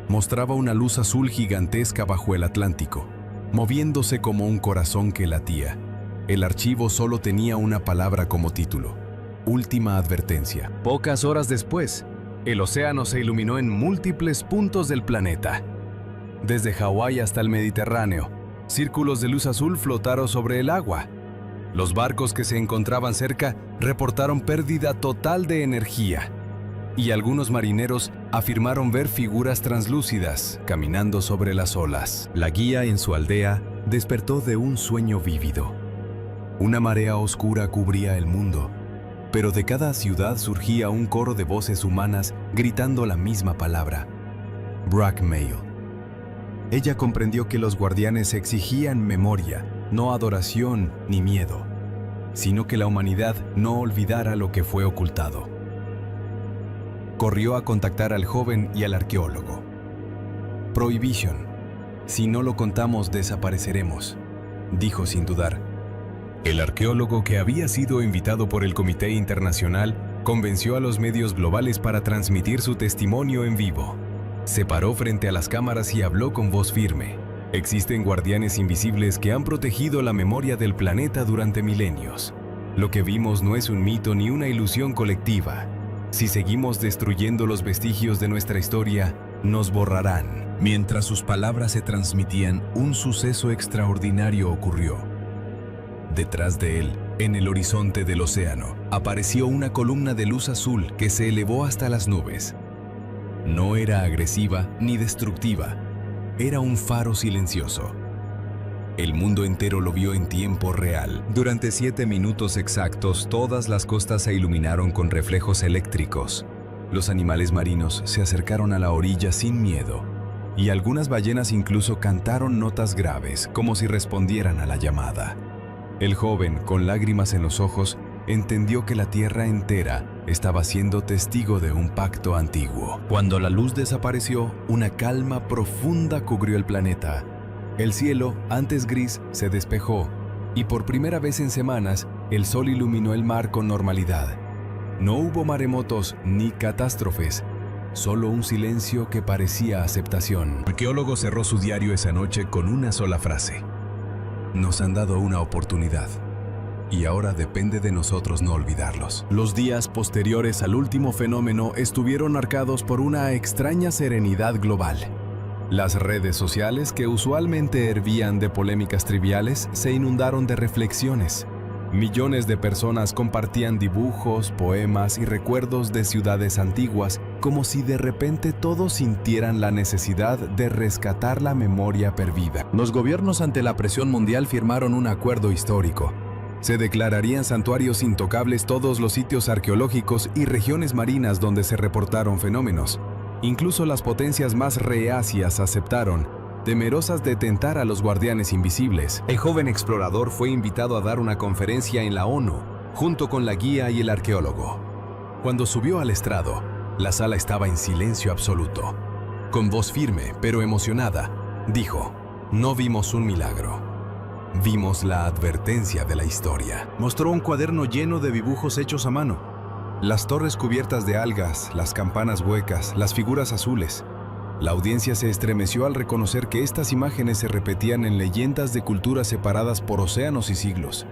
Speaker 3: Mostraba una luz azul gigantesca bajo el Atlántico, moviéndose como un corazón que latía. El archivo solo tenía una palabra como título: última advertencia. Pocas horas después, el océano se iluminó en múltiples puntos del planeta. Desde Hawái hasta el Mediterráneo, círculos de luz azul flotaron sobre el agua. Los barcos que se encontraban cerca reportaron pérdida total de energía, y algunos marineros afirmaron ver figuras translúcidas caminando sobre las olas. La guía en su aldea despertó de un sueño vívido. Una marea oscura cubría el mundo, pero de cada ciudad surgía un coro de voces humanas gritando la misma palabra: Blackmail. Ella comprendió que los guardianes exigían memoria, no adoración ni miedo, sino que la humanidad no olvidara lo que fue ocultado. Corrió a contactar al joven y al arqueólogo. Prohibition. Si no lo contamos, desapareceremos, dijo sin dudar. El arqueólogo, que había sido invitado por el Comité Internacional, convenció a los medios globales para transmitir su testimonio en vivo. Se paró frente a las cámaras y habló con voz firme. Existen guardianes invisibles que han protegido la memoria del planeta durante milenios. Lo que vimos no es un mito ni una ilusión colectiva. Si seguimos destruyendo los vestigios de nuestra historia, nos borrarán. Mientras sus palabras se transmitían, un suceso extraordinario ocurrió. Detrás de él, en el horizonte del océano, apareció una columna de luz azul que se elevó hasta las nubes. No era agresiva ni destructiva, era un faro silencioso. El mundo entero lo vio en tiempo real. Durante 7 minutos exactos, todas las costas se iluminaron con reflejos eléctricos. Los animales marinos se acercaron a la orilla sin miedo, y algunas ballenas incluso cantaron notas graves, como si respondieran a la llamada. El joven, con lágrimas en los ojos, entendió que la tierra entera estaba siendo testigo de un pacto antiguo. Cuando la luz desapareció, una calma profunda cubrió el planeta. El cielo, antes gris, se despejó, y por primera vez en semanas, el sol iluminó el mar con normalidad. No hubo maremotos ni catástrofes, solo un silencio que parecía aceptación. El arqueólogo cerró su diario esa noche con una sola frase: nos han dado una oportunidad, y ahora depende de nosotros no olvidarlos. Los días posteriores al último fenómeno estuvieron marcados por una extraña serenidad global. Las redes sociales, que usualmente hervían de polémicas triviales, se inundaron de reflexiones. Millones de personas compartían dibujos, poemas y recuerdos de ciudades antiguas, como si de repente todos sintieran la necesidad de rescatar la memoria perdida. Los gobiernos, ante la presión mundial, firmaron un acuerdo histórico. Se declararían santuarios intocables todos los sitios arqueológicos y regiones marinas donde se reportaron fenómenos. Incluso las potencias más reacias aceptaron, temerosas de tentar a los guardianes invisibles. El joven explorador fue invitado a dar una conferencia en la ONU, junto con la guía y el arqueólogo. Cuando subió al estrado, la sala estaba en silencio absoluto. Con voz firme, pero emocionada, dijo: no vimos un milagro. Vimos la advertencia de la historia. Mostró un cuaderno lleno de dibujos hechos a mano. Las torres cubiertas de algas, las campanas huecas, las figuras azules. La audiencia se estremeció al reconocer que estas imágenes se repetían en leyendas de culturas separadas por océanos y siglos.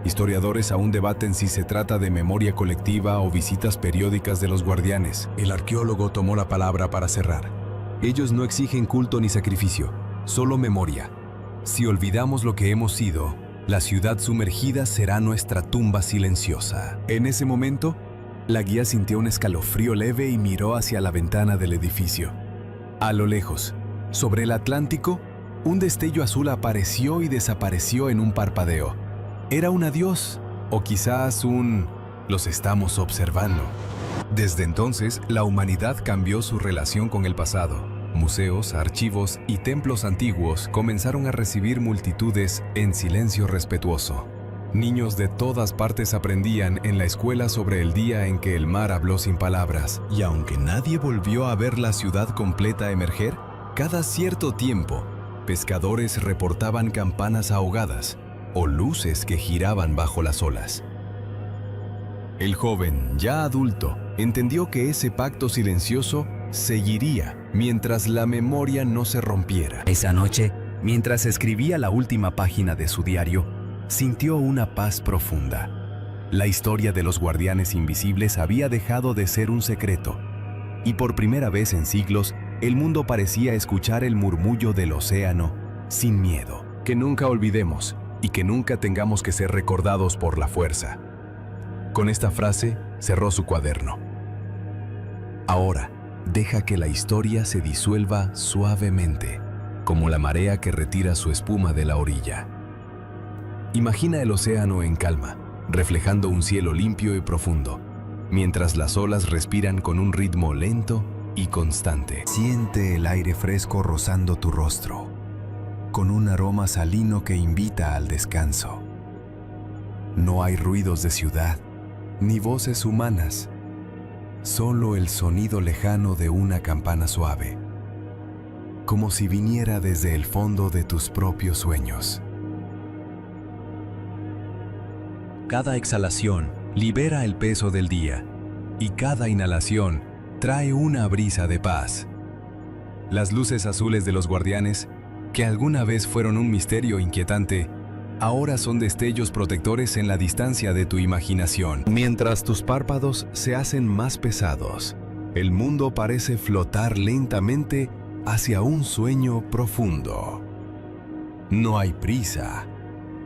Speaker 3: Historiadores aún debaten si se trata de memoria colectiva o visitas periódicas de los guardianes. El arqueólogo tomó la palabra para cerrar. Ellos no exigen culto ni sacrificio,
Speaker 2: solo memoria. Si olvidamos lo que hemos sido, la ciudad sumergida será nuestra tumba silenciosa.
Speaker 3: En ese momento, la guía sintió un escalofrío leve y miró hacia la ventana del edificio. A lo lejos, sobre el Atlántico, un destello azul apareció y desapareció en un parpadeo. Era un adiós, o quizás un «los estamos observando». Desde entonces, la humanidad cambió su relación con el pasado. Museos, archivos y templos antiguos comenzaron a recibir multitudes en silencio respetuoso. Niños de todas partes aprendían en la escuela sobre el día en que el mar habló sin palabras. Y aunque nadie volvió a ver la ciudad completa emerger, cada cierto tiempo, pescadores reportaban campanas ahogadas o luces que giraban bajo las olas. El joven, ya adulto, entendió que ese pacto silencioso seguiría mientras la memoria no se rompiera.
Speaker 1: Esa noche, mientras escribía la última página de su diario, sintió una paz profunda. La historia de los guardianes invisibles había dejado de ser un secreto, y por primera vez en siglos, el mundo parecía escuchar el murmullo del océano sin miedo.
Speaker 3: Que nunca olvidemos y que nunca tengamos que ser recordados por la fuerza. Con esta frase, cerró su cuaderno.
Speaker 1: Ahora, deja que la historia se disuelva suavemente, como la marea que retira su espuma de la orilla. Imagina el océano en calma, reflejando un cielo limpio y profundo, mientras las olas respiran con un ritmo lento y constante. Siente el aire fresco rozando tu rostro, con un aroma salino que invita al descanso. No hay ruidos de ciudad, ni voces humanas, solo el sonido lejano de una campana suave, como si viniera desde el fondo de tus propios sueños. Cada exhalación libera el peso del día, y cada inhalación trae una brisa de paz. Las luces azules de los guardianes, que alguna vez fueron un misterio inquietante, ahora son destellos protectores en la distancia de tu imaginación. Mientras tus párpados se hacen más pesados, el mundo parece flotar lentamente hacia un sueño profundo. No hay prisa,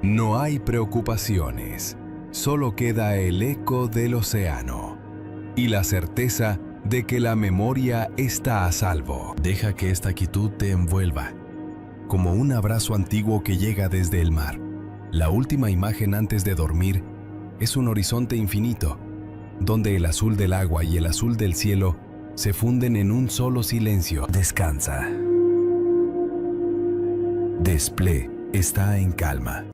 Speaker 1: no hay preocupaciones, solo queda el eco del océano y la certeza de que la memoria está a salvo. Deja que esta quietud te envuelva, como un abrazo antiguo que llega desde el mar. La última imagen antes de dormir es un horizonte infinito, donde el azul del agua y el azul del cielo se funden en un solo silencio. Descansa. Desplé está en calma.